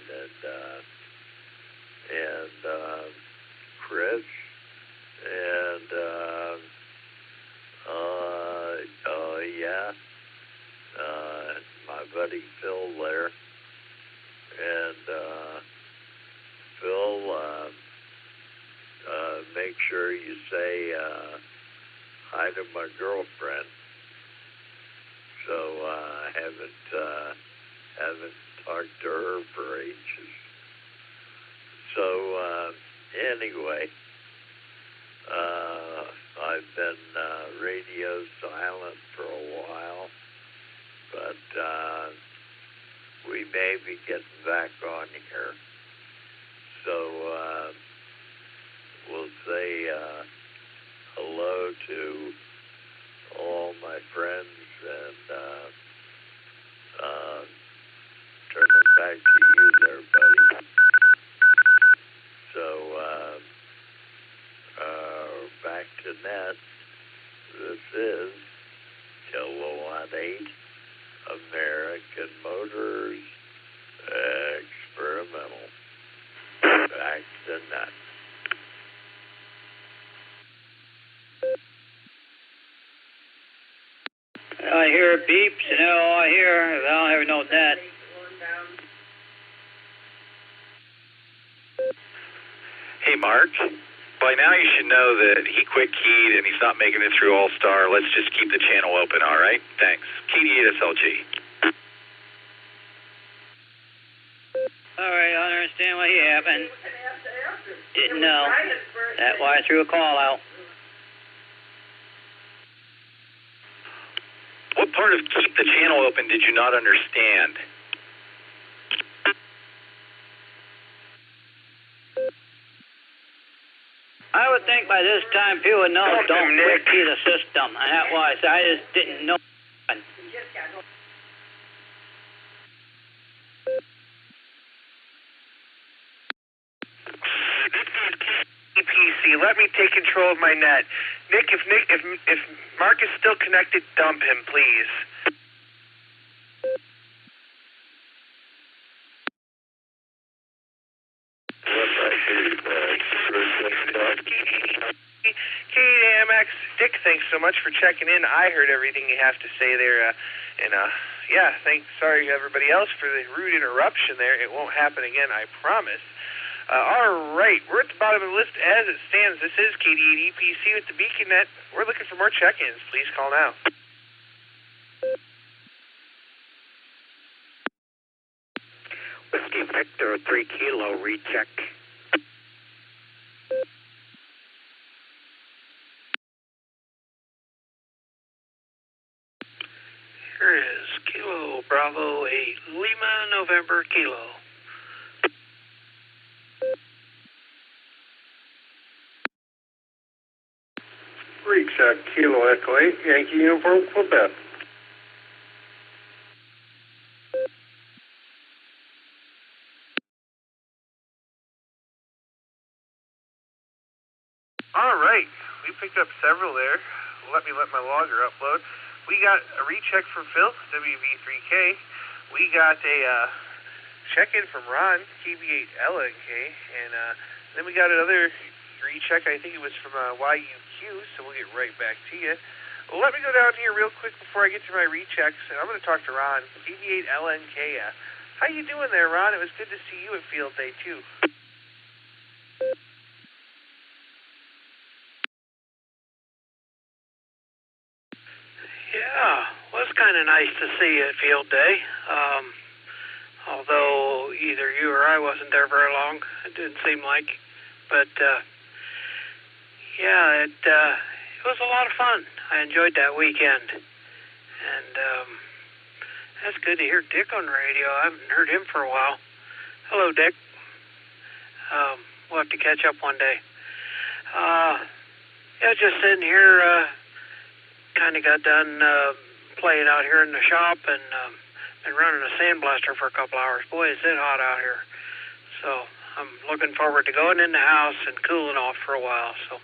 and Chris, and yeah, my buddy Phil there, and Phil, make sure you say hi to my girlfriend. So I haven't talked to her for ages. So anyway, I've been radio silent for a while, but we may be getting back on here. So we'll say hello to all my friends and turn it back to you there, buddy. So back to net. This is Kilowatt 8 American Motors Experimental. Back to net. I hear beeps, and all I hear, I don't ever know that. Hey, Mark. By now you should know that he quick keyed and he's not making it through Allstar. Let's just keep the channel open, all right? Thanks. KD8SLG. All right, I understand what happened. Didn't know. That's why I threw a call out. What part of keep the channel open did you not understand? I would think by this time people would know don't quick key the system, and that was, I just didn't know. EPC, let me take control of my net. Nick, if Mark is still connected, dump him, please. KDMX, Dick, thanks so much for checking in. I heard everything you have to say there, and yeah, thanks. Sorry everybody else for the rude interruption there. It won't happen again, I promise. All right, we're at the bottom of the list as it stands. This is KD8EPC with the Beacon Net. We're looking for more check-ins. Please call now. Whiskey Victor 3 Kilo recheck. Here is Kilo Bravo 8 Lima November Kilo. Recheck Kilo Echo 8 Yankee Uniform Quebec. All right, we picked up several there. Let my logger upload. We got a recheck from Phil, WV3K. We got a check-in from Ron, KB8LNK, and then we got another recheck. I think it was from YUQ, so we'll get right back to you. Well, let me go down here real quick before I get to my rechecks, and I'm going to talk to Ron, KB8LNK. How you doing there, Ron? It was good to see you at Field Day, too. Yeah, was kind of nice to see you at Field Day. Although either you or I wasn't there very long, it didn't seem like. But yeah, it was a lot of fun. I enjoyed that weekend, and that's good to hear Dick on the radio. I haven't heard him for a while. Hello, Dick. We'll have to catch up one day. Yeah, just sitting here. Kind of got done playing out here in the shop and been running a sandblaster for a couple hours. Boy, is it hot out here. So I'm looking forward to going in the house and cooling off for a while. So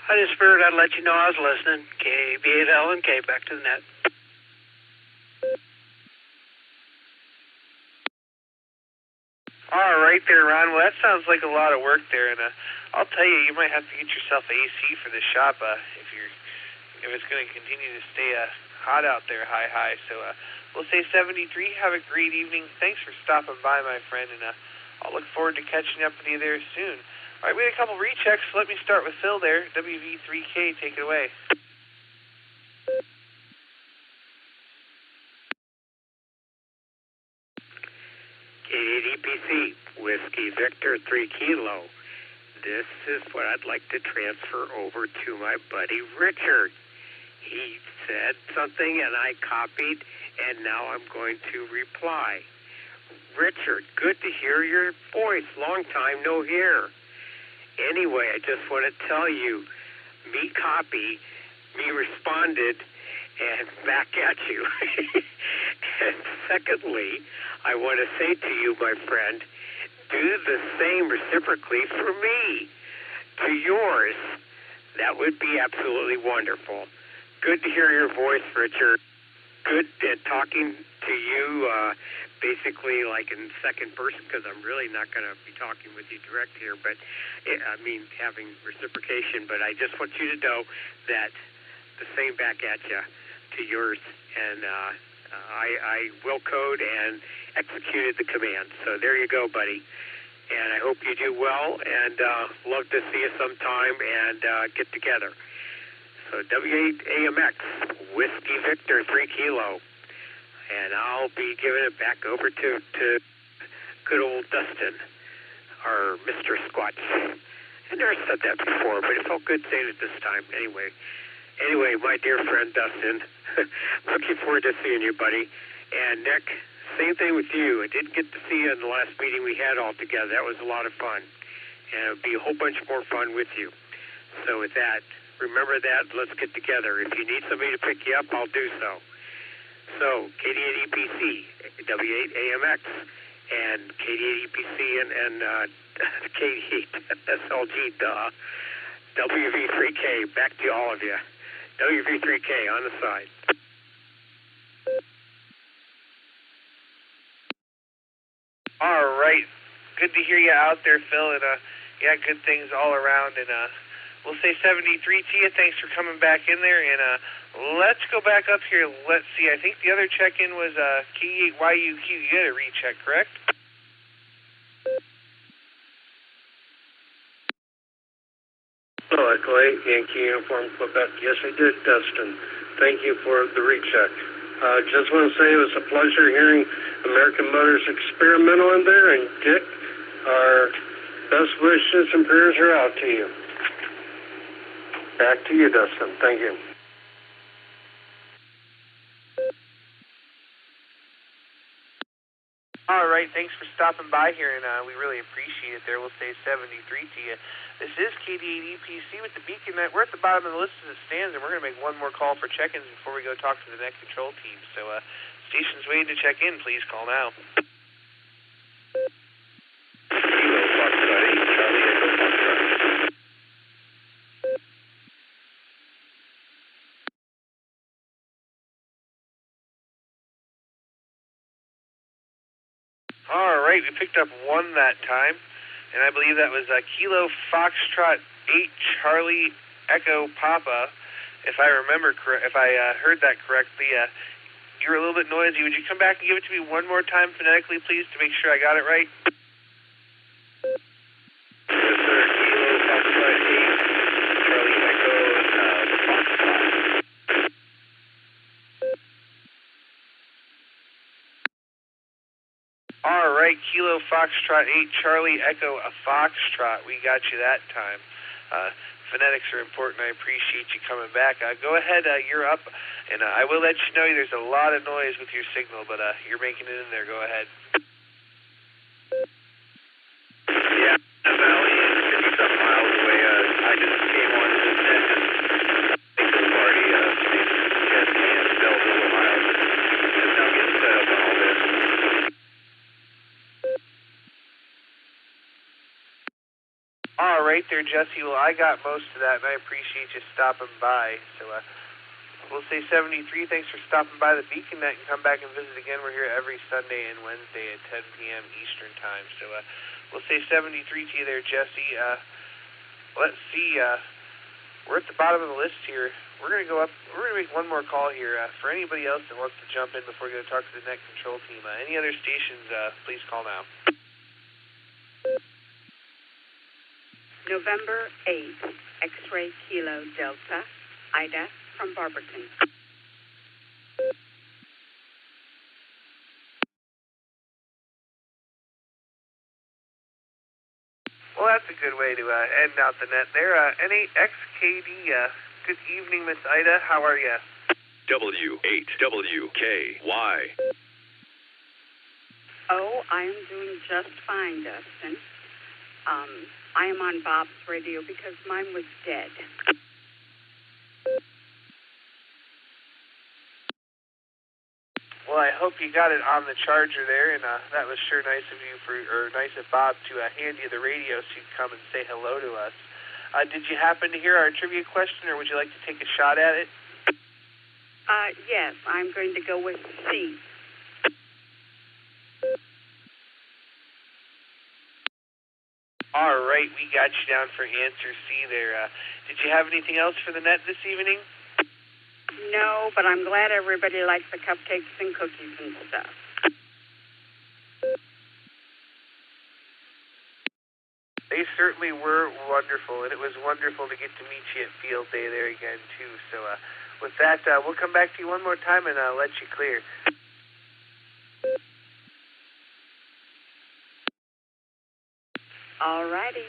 I just figured I'd let you know I was listening. KB8LNK, back to the net. All right there, Ron. Well, that sounds like a lot of work there, and I'll tell you, you might have to get yourself AC for the shop if it's going to continue to stay hot out there, high. So we'll say 73. Have a great evening. Thanks for stopping by, my friend, and I'll look forward to catching up with you there soon. All right, we had a couple rechecks. Let me start with Phil there. WV3K, take it away. K8EPC, Whiskey Victor 3 Kilo. This is what I'd like to transfer over to my buddy Richard. He said something and I copied, and now I'm going to reply. Richard, good to hear your voice. Long time no hear. Anyway, I just want to tell you, me copy, me responded, and back at you. And secondly, I want to say to you, my friend, do the same reciprocally for me, to yours. That would be absolutely wonderful. Good to hear your voice, Richard. Good at talking to you, basically like in second person, because I'm really not going to be talking with you direct here, but I mean having reciprocation. But I just want you to know that the same back at you, to yours, and I will code and executed the command. So there you go, buddy. And I hope you do well, and love to see you sometime and get together. So W8AMX, Whiskey Victor 3 Kilo. And I'll be giving it back over to good old Dustin, our Mr. Squatch. I never said that before, but it felt good saying it this time. Anyway, my dear friend Dustin, looking forward to seeing you, buddy. And Nick, same thing with you. I didn't get to see you in the last meeting we had all together. That was a lot of fun. And it'll be a whole bunch more fun with you. So with that, remember that. Let's get together. If you need somebody to pick you up, I'll do so. So, KD8EPC, W8AMX, and KD8EPC and KD8SLG, WV3K, back to all of you. WV3K on the side. All right. Good to hear you out there, Phil, and yeah, good things all around, and we'll say 73 to you. Thanks for coming back in there, and let's go back up here. Let's see. I think the other check-in was K8YUQ. You had a recheck, correct? Hello, Echo 8, Yankee Uniform, Quebec. Yes, I did, Dustin. Thank you for the recheck. Just want to say it was a pleasure hearing American Motors Experimental in there, and Dick, our best wishes and prayers are out to you. Back to you, Dustin. Thank you. All right, thanks for stopping by here, and we really appreciate it there. We'll say 73 to you. This is KD8EPC with the Beacon Net. We're at the bottom of the list as it stands, and we're going to make one more call for check-ins before we go talk to the net control team. So, station's waiting to check in. Please call now. All right, we picked up one that time, and I believe that was Kilo Foxtrot 8 Charlie Echo Papa. If I remember correct, if I heard that correctly, you were a little bit noisy. Would you come back and give it to me one more time phonetically, please, to make sure I got it right? Yes, sir. Kilo Foxtrot 8 Charlie Echo Foxtrot. All right, Kilo Foxtrot 8 Charlie Echo a Foxtrot. We got you that time. Phonetics are important. I appreciate you coming back. Go ahead, you're up, and I will let you know there's a lot of noise with your signal, but you're making it in there. Go ahead. Yeah, Valley is 50-something miles away. I just came on to the net and think the party, Jesse and Belleville, Ohio, just now getting set up on all this. All right there, Jesse. Well, I got most of that, and I appreciate you stopping by. So we'll say 73. Thanks for stopping by the Beacon Net, and come back and visit again. We're here every Sunday and Wednesday at 10 p.m. Eastern Time. So we'll say 73 to you there, Jesse. Let's see. We're at the bottom of the list here. We're going to go up. We're going to make one more call here. For anybody else that wants to jump in before we go talk to the net control team, any other stations, please call now. November 8th, X-Ray Kilo Delta, Ida from Barberton. Well, that's a good way to end out the net there. N8XKD, good evening, Miss Ida. How are you? W8WKY. Oh, I am doing just fine, Dustin. I am on Bob's radio because mine was dead. Well, I hope you got it on the charger there, and that was sure nice of you nice of Bob to hand you the radio so you could come and say hello to us. Did you happen to hear our trivia question, or would you like to take a shot at it? Yes, I'm going to go with C. All right, we got you down for answer C there. Did you have anything else for the net this evening? No, but I'm glad everybody likes the cupcakes and cookies and stuff. They certainly were wonderful, and it was wonderful to get to meet you at Field Day there again, too. So with that, we'll come back to you one more time and let you clear. All righty.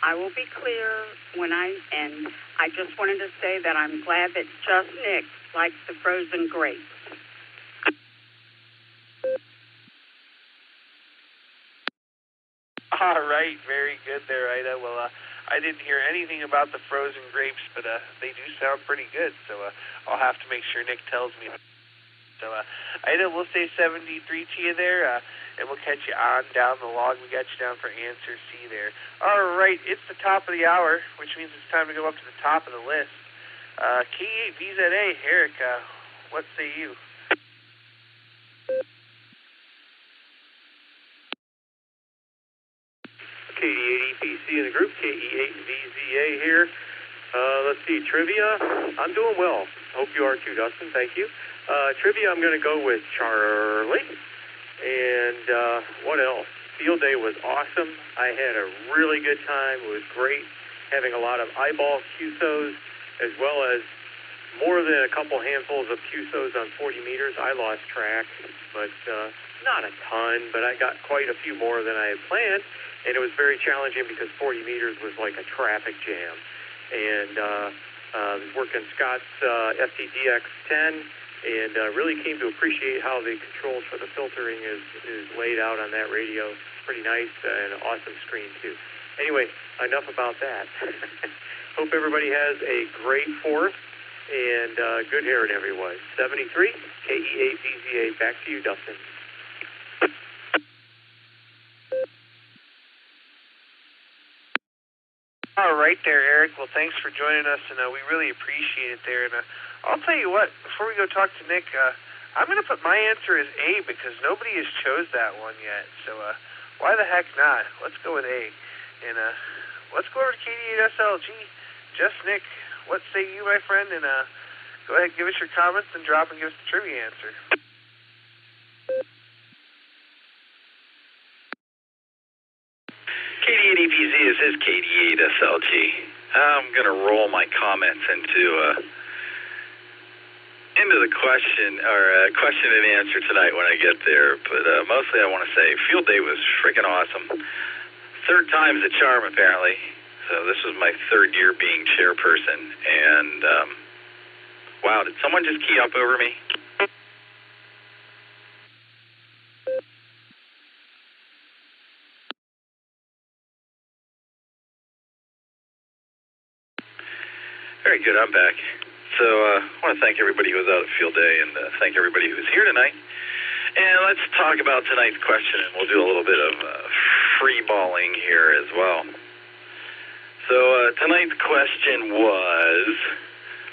I will be clear when I end. I just wanted to say that I'm glad that Just Nick likes the frozen grapes. All right, very good there, Ida. Well, I didn't hear anything about the frozen grapes, but they do sound pretty good, so I'll have to make sure Nick tells me. So, Ida, we'll say 73 to you there, and we'll catch you on down the log. We got you down for answer C there. All right, it's the top of the hour, which means it's time to go up to the top of the list. K8VZA, Eric, what say you? KD8EPC in the group, KE8VZA here. Let's see, trivia. I'm doing well. Hope you are too, Dustin. Thank you. Trivia, I'm going to go with Charlie. And what else? Field Day was awesome. I had a really good time. It was great having a lot of eyeball QSOs as well as more than a couple handfuls of QSOs on 40 meters. I lost track, but not a ton, but I got quite a few more than I had planned, and it was very challenging because 40 meters was like a traffic jam. And I was working Scott's FTDX10, and really came to appreciate how the controls for the filtering is laid out on that radio. Pretty nice and an awesome screen, too. Anyway, enough about that. Hope everybody has a great 4th, and good hearing, everyone. 73, KE8VZA. Back to you, Dustin. All right there, Eric. Well, thanks for joining us, and we really appreciate it there. And I'll tell you what, before we go talk to Nick, I'm going to put my answer as A because nobody has chose that one yet. So why the heck not? Let's go with A. And let's go over to KD8SLG. Just Nick, what say you, my friend? And go ahead, give us your comments and drop and give us the trivia answer. KD8EPZ, this is KD8SLG. I'm going to roll my comments into the question and answer tonight when I get there. But mostly I want to say field day was freaking awesome. 3rd time's a charm, apparently. So this was my 3rd year being chairperson. And, wow, did someone just key up over me? Very good, I'm back. So I want to thank everybody who was out at field day and thank everybody who was here tonight. And let's talk about tonight's question, and we'll do a little bit of free-balling here as well. So tonight's question was,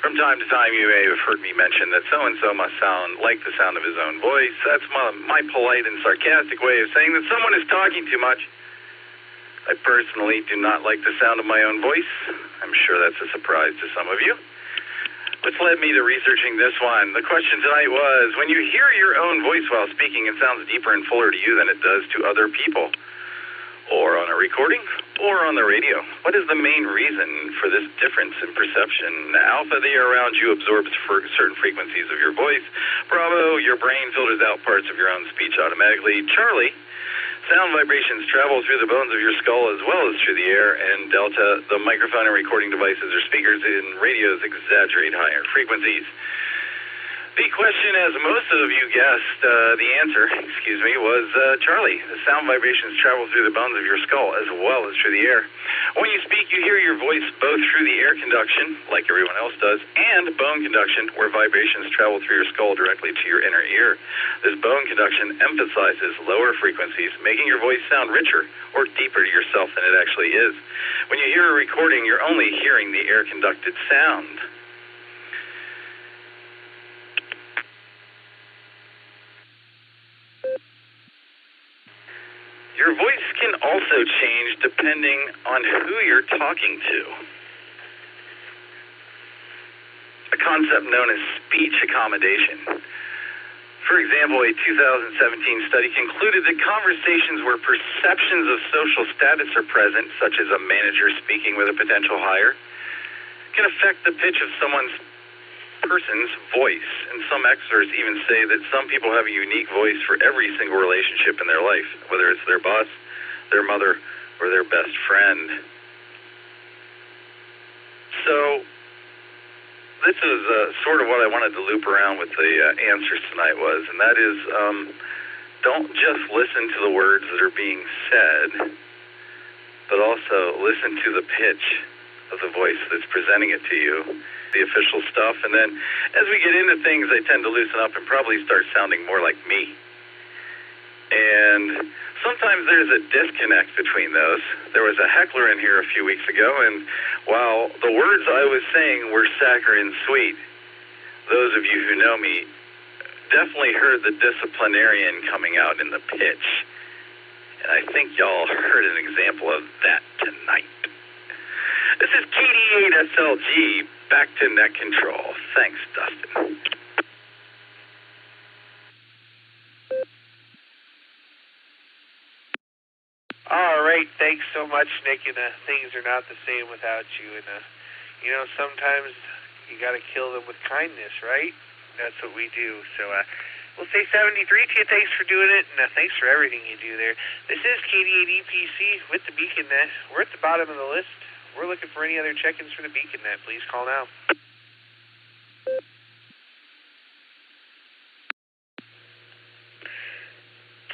from time to time you may have heard me mention that so-and-so must sound like the sound of his own voice. That's my polite and sarcastic way of saying that someone is talking too much. I personally do not like the sound of my own voice. I'm sure that's a surprise to some of you. Which led me to researching this one. The question tonight was, when you hear your own voice while speaking, it sounds deeper and fuller to you than it does to other people, or on a recording, or on the radio. What is the main reason for this difference in perception? Alpha, the air around you absorbs certain frequencies of your voice. Bravo, your brain filters out parts of your own speech automatically. Charlie, sound vibrations travel through the bones of your skull as well as through the air. And Delta, the microphone and recording devices or speakers in radios exaggerate higher frequencies. The question, as most of you guessed, the answer, was Charlie. The sound vibrations travel through the bones of your skull as well as through the air. When you speak, you hear your voice both through the air conduction, like everyone else does, and bone conduction, where vibrations travel through your skull directly to your inner ear. This bone conduction emphasizes lower frequencies, making your voice sound richer or deeper to yourself than it actually is. When you hear a recording, you're only hearing the air-conducted sound. Your voice can also change depending on who you're talking to. A concept known as speech accommodation. For example, a 2017 study concluded that conversations where perceptions of social status are present, such as a manager speaking with a potential hire, can affect the pitch of person's voice. And some experts even say that some people have a unique voice for every single relationship in their life, whether it's their boss, their mother, or their best friend. So this is sort of what I wanted to loop around with the answers tonight was, and that is don't just listen to the words that are being said, but also listen to the pitch of the voice that's presenting it to you, the official stuff. And then as we get into things, I tend to loosen up and probably start sounding more like me. And sometimes there's a disconnect between those. There was a heckler in here a few weeks ago, and while the words I was saying were saccharine sweet, those of you who know me definitely heard the disciplinarian coming out in the pitch. And I think y'all heard an example of that tonight. This is KD8SLG, back to net control. Thanks, Dustin. All right, thanks so much, Nick. And things are not the same without you. And sometimes you got to kill them with kindness, right? That's what we do. So we'll say 73 to you. Thanks for doing it, and thanks for everything you do there. This is KD8EPC with the BeaconNet. We're at the bottom of the list. We're looking for any other check-ins for the BeaconNet. Please call now.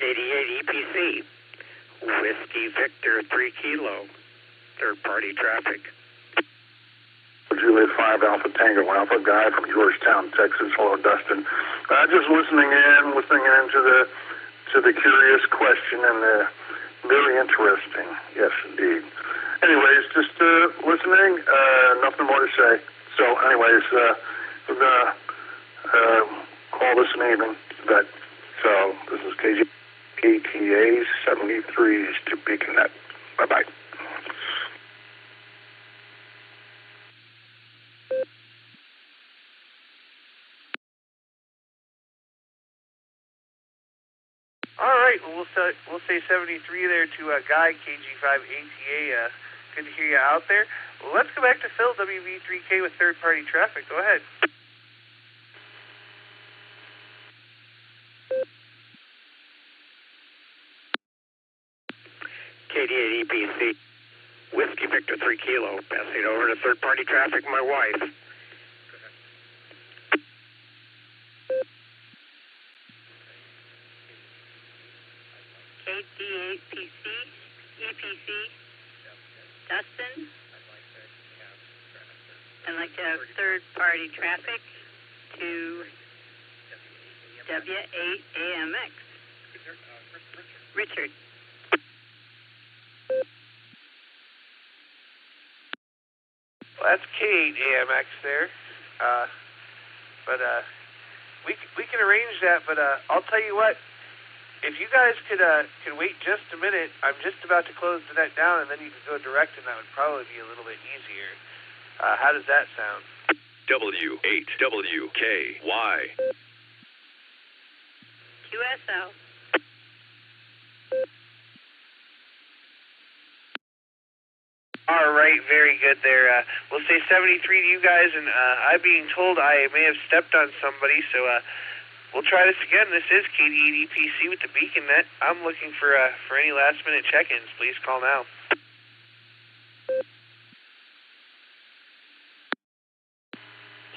KD8EPC, Whiskey Victor 3 Kilo, third-party traffic. Juliet 5 Alpha Tango Alpha, guy from Georgetown, Texas. Hello, Dustin. Just listening into the curious question, and very interesting. Yes, indeed. Anyways, just listening. Nothing more to say. So, anyways, we're gonna call this an evening. So this is KTA 73s to BeaconNet. Bye bye. All right, well, we'll say 73 there to Guy, KG5ATA. Good to hear you out there. Well, let's go back to Phil, WV3K with third-party traffic. Go ahead. KD8EPC, Whiskey Victor 3 Kilo, passing over to third-party traffic, my wife. KD8PC, EPC, Dustin. I'd like to have third-party traffic to W8AMX. Richard. Well, that's K8AMX there. But we can arrange that, but I'll tell you what. If you guys could wait just a minute, I'm just about to close the net down, and then you can go direct, and that would probably be a little bit easier. How does that sound? W8WKY. QSL. All right, very good there. We'll say 73 to you guys, and I'm being told I may have stepped on somebody, so we'll try this again. This is KD8EPC with the BeaconNet. I'm looking for any last-minute check-ins. Please call now.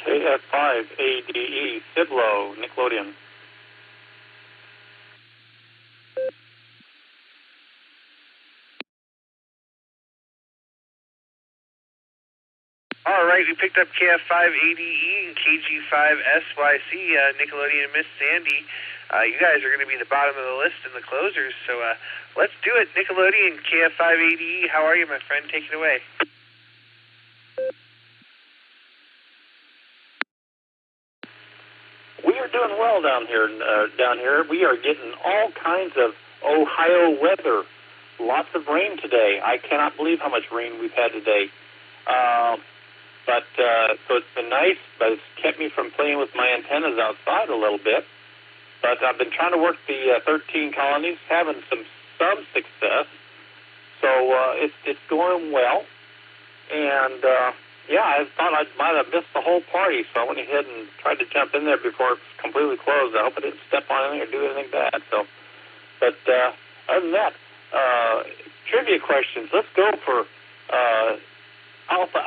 KF5ADE, Ciblo, Nickelodeon. All right, we picked up KF5ADE and KG5SYC, Nickelodeon and Miss Sandy. You guys are going to be the bottom of the list in the closers, so let's do it. Nickelodeon, KF5ADE, how are you, my friend? Take it away. We are doing well down here. We are getting all kinds of Ohio weather. Lots of rain today. I cannot believe how much rain we've had today. So it's been nice, but it's kept me from playing with my antennas outside a little bit. But I've been trying to work the 13 colonies, having some success. So it's going well. And I thought I might have missed the whole party, so I went ahead and tried to jump in there before it's completely closed. I hope I didn't step on anything or do anything bad. But other than that, trivia questions. Let's go for Alpha,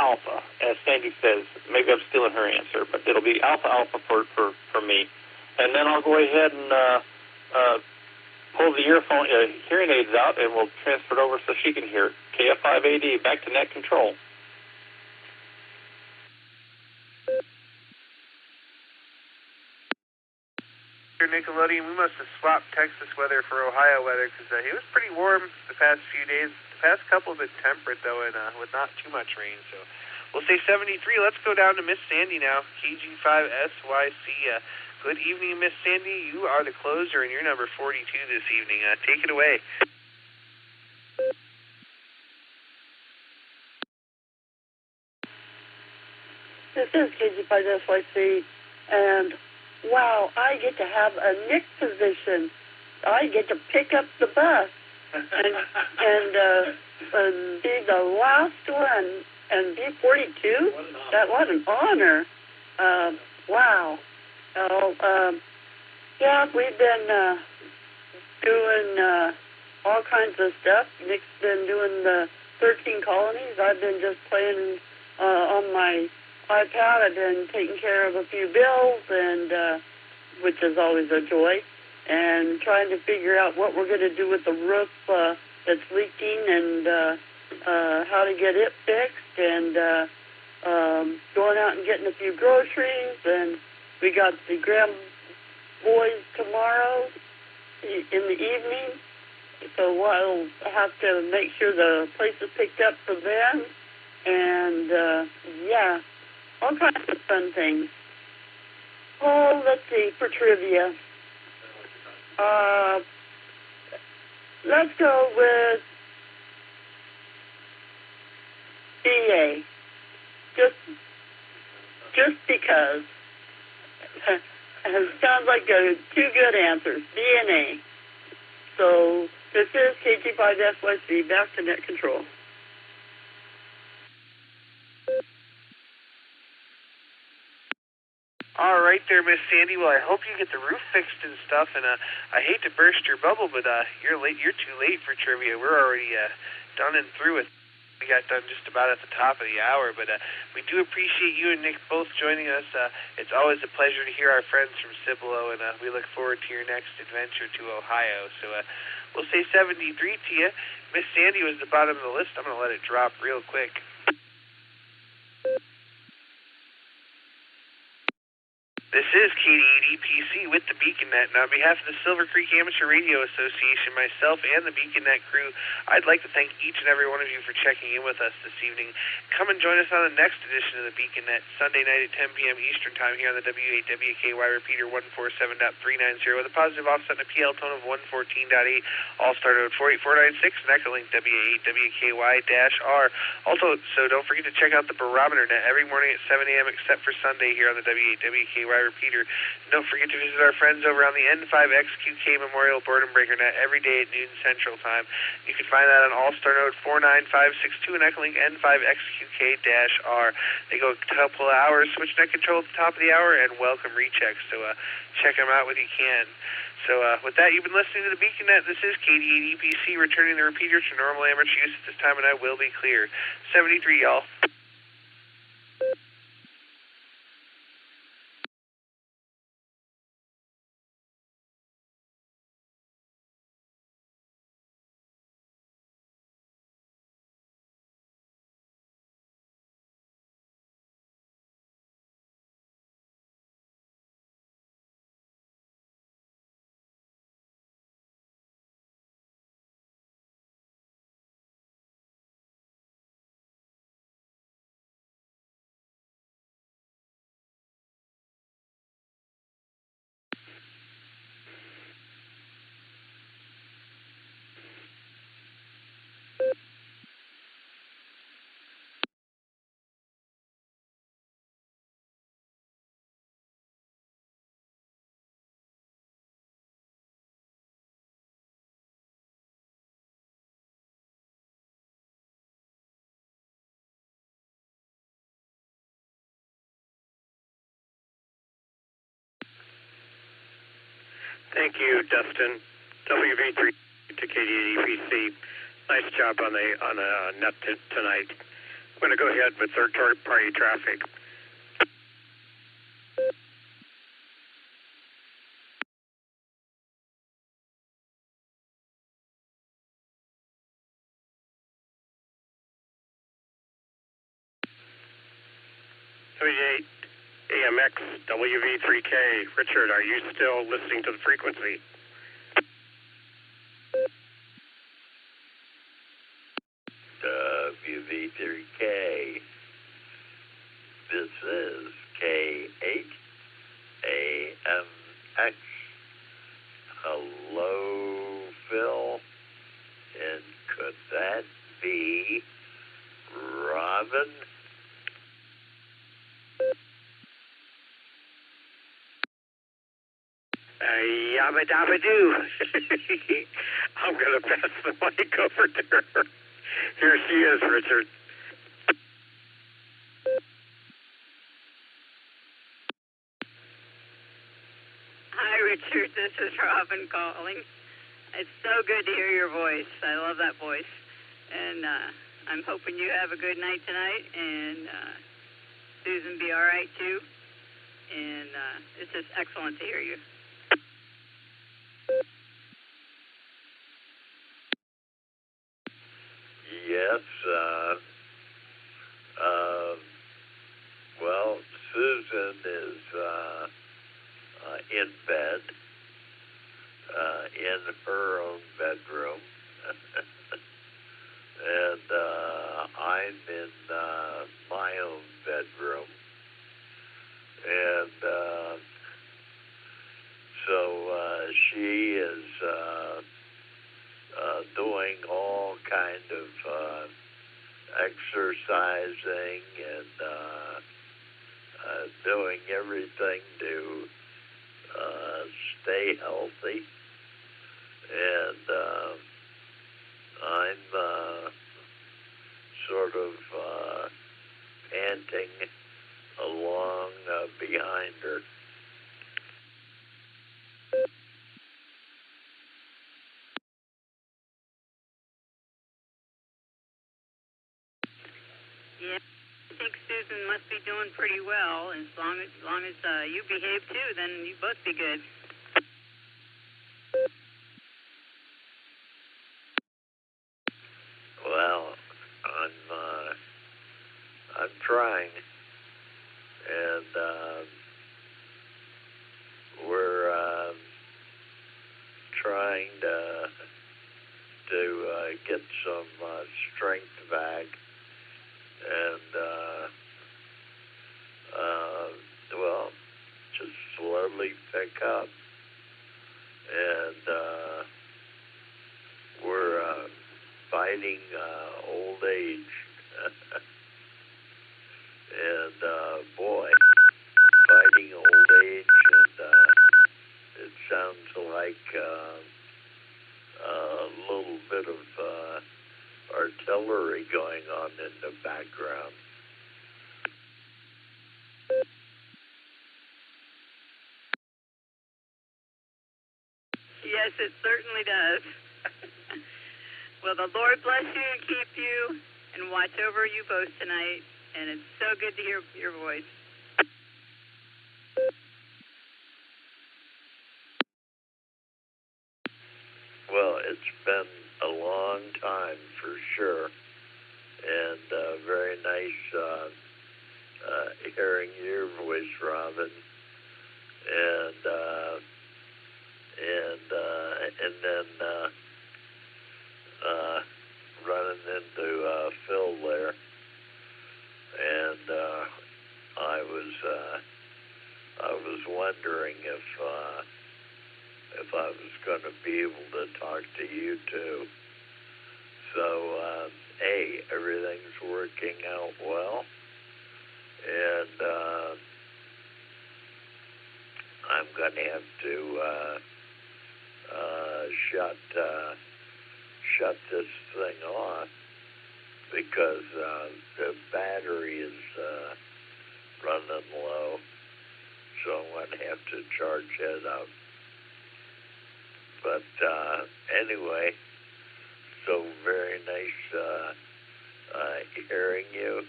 as Sandy says. Maybe I'm stealing her answer, but it'll be Alpha for me. And then I'll go ahead and pull the hearing aids out, and we'll transfer it over so she can hear it. KF5AD, back to net control. Nickelodeon, we must have swapped Texas weather for Ohio weather, because it was pretty warm the past few days. The past couple have been temperate, though, and with not too much rain. So we'll say 73. Let's go down to Miss Sandy now, KG5SYC. Good evening, Miss Sandy. You are the closer, and you're number 42 this evening. Take it away. This is KG5SYC, and wow, I get to have a Nick position. I get to pick up the bus and be the last one and be 42. What an honor. Wow. Yeah, we've been doing all kinds of stuff. Nick's been doing the 13 colonies. I've been just playing on my iPad. I've been taking care of a few bills, and which is always a joy, and trying to figure out what we're going to do with the roof that's leaking, and how to get it fixed, and going out and getting a few groceries. And we got the Graham boys tomorrow in the evening, so we'll have to make sure the place is picked up for them, and yeah, all kinds of fun things. Oh, let's see, for trivia. Let's go with BA. Just because. It sounds like two good answers. DNA. So this is KT5SYC, back to net control. All right there, Miss Sandy. Well, I hope you get the roof fixed and stuff. And I hate to burst your bubble, but you're late. You're too late for trivia. We're already done and through with. We got done just about at the top of the hour, but we do appreciate you and Nick both joining us. It's always a pleasure to hear our friends from Cibolo, and we look forward to your next adventure to Ohio. So we'll say 73 to you. Miss Sandy was the bottom of the list. I'm going to let it drop real quick. This is KD80PC with the BeaconNet, and on behalf of the Silvercreek Amateur Radio Association, myself and the BeaconNet crew, I'd like to thank each and every one of you for checking in with us this evening. Come and join us on the next edition of the BeaconNet, Sunday night at 10 p.m. Eastern Time here on the W8WKY repeater 147.390 with a positive offset and a PL tone of 114.8, Allstar Node 48496, and EchoLink W8WKY-R. Also, so don't forget to check out the Barometer Net every morning at 7 a.m. except for Sunday here on the W8WKY repeater. Don't forget to visit our friends over on the N5XQK Memorial Boredom Breaker Net every day at noon Central Time. You can find that on Allstar Node 49562 and EchoLink N5XQK-R. They go a couple of hours, switch net control at the top of the hour, and welcome rechecks. So check them out when you can. So with that, you've been listening to the BeaconNet. This is KD8EPC returning the repeater to normal amateur use at this time, and I will be clear. 73, y'all. Thank you, Dustin. WV3 to KD80PC. Nice job on the net tonight. I'm going to go ahead with third-party traffic. AMX WV3K. Richard, are you still listening to the frequency? WV3K. This is K8AMX. Hello, Phil. And could that be Robin? Yabba dabba doo. I'm going to pass the mic over to her. Here she is, Richard. Richard. This is Robin calling. It's so good to hear your voice. I love that voice. And I'm hoping you have a good night tonight, and Susan be all right, too. And it's just excellent to hear you. Yes, well, Susan is in bed, in her own bedroom, and I'm in my own bedroom, and so she is doing all kind of exercising and doing everything to stay healthy, and I'm sort of panting along behind her. Yeah, I think Susan must be doing pretty well. As long as you behave too, then you both be good. Well, I'm trying, and we're trying to get some strength back, and well, just slowly pick up, and we're fighting old age. And boy, fighting old age, and it sounds like a little bit of artillery going on in the background. Yes, it certainly does. Well, the Lord bless you and keep you and watch over you both tonight. And it's so good to hear your voice. Well, it's been a long time for sure, and very nice hearing your voice, Robin, and then running into Phil there, and I was wondering if I was going to be able to talk to you too. So, hey, everything's working out well, and I'm going to have to shut this thing off because the battery is running low, so I'm going to have to charge it up. But anyway, so very nice hearing you,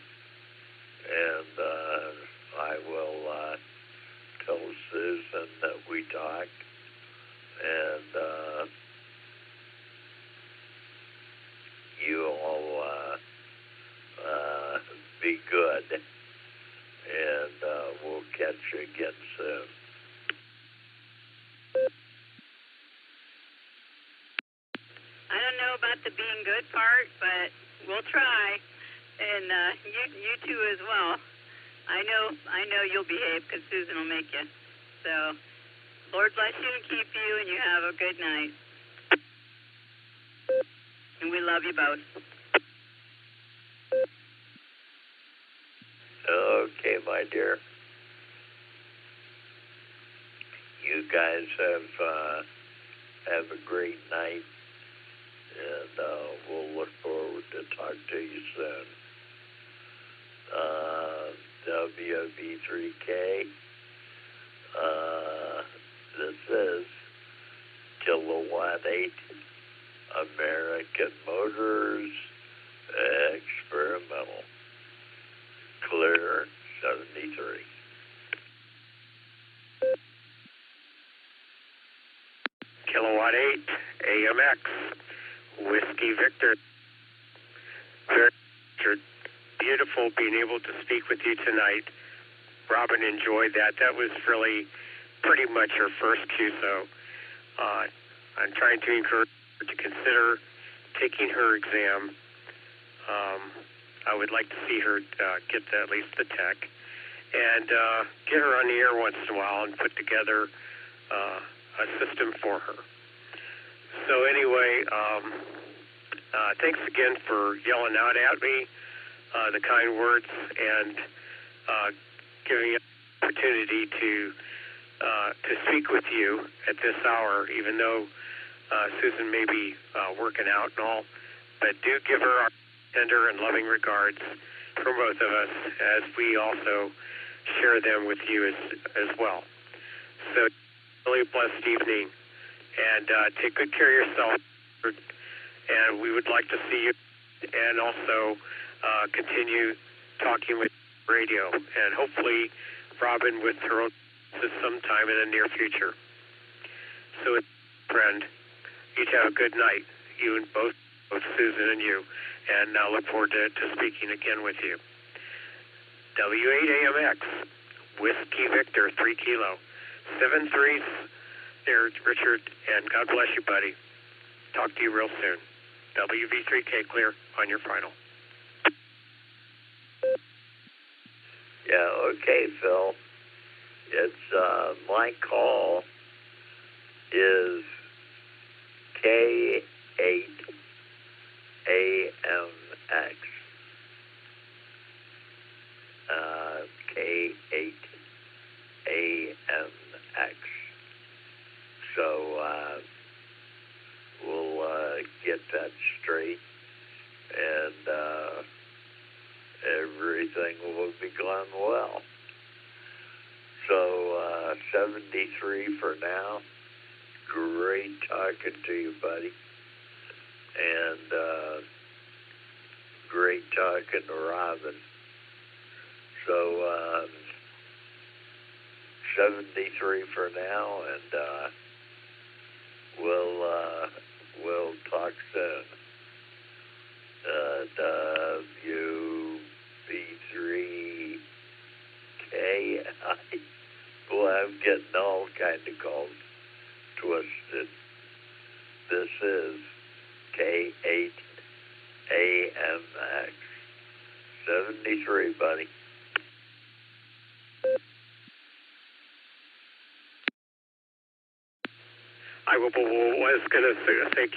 and I will tell Susan that we talked, and you all be good, and we'll catch you again soon. I don't know about the being good part, but we'll try. And you two as well. I know you'll behave because Susan will make you. So, Lord bless you and keep you, and you have a good night. And we love you both. Okay, my dear. You guys have a great night, and we'll look forward to talk to you soon. WB3K, this is Kilowatt 8 American Motors Experimental. Clear 73. Kilowatt 8 AMX Whiskey Victor. Very beautiful being able to speak with you tonight. Robin enjoyed that. That was really pretty much her first QSO. I'm trying to encourage her to consider taking her exam. I would like to see her get at least the tech and get her on the air once in a while and put together a system for her. So anyway, thanks again for yelling out at me the kind words and giving me an opportunity to speak with you at this hour, even though Susan may be working out and all. But do give her our tender and loving regards from both of us as we also share them with you as well. So really blessed evening, and take good care of yourself. And we would like to see you and also continue talking with radio, and hopefully Robin with her own sometime in the near future. So, friend, you have a good night, you and both Susan and you, and I look forward to speaking again with you. W8AMX, Whiskey Victor, 3 Kilo. 7 3s there, Richard, and God bless you, buddy. Talk to you real soon. WV3K clear on your final. Yeah, okay, Phil. It's, my call is K8AMX. K8AMX. So, we'll get that straight, and everything will be going well. So, 73 for now. Great talking to you, buddy. And great talking to Robin. So, 73 for now, and we'll talk soon. WB3K. Boy, I'm getting all kind of calls twisted. This is K8AMX. 73, buddy. I was going to say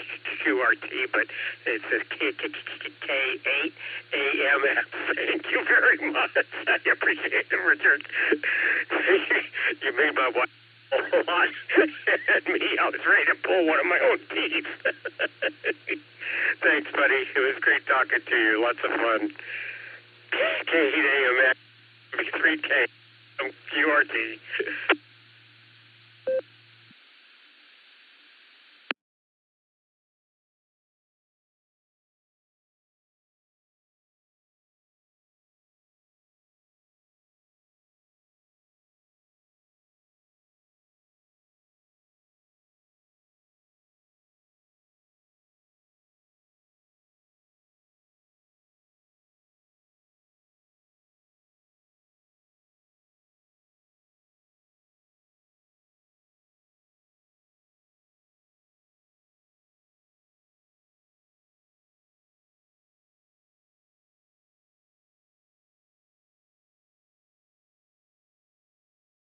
QRT, but it says K8AMX. Thank you very much. I appreciate it, Richard. You made my wife a lot. And me, I was ready to pull one of my own teeth. Thanks, buddy. It was great talking to you. Lots of fun. K8AMX, 3K, QRT.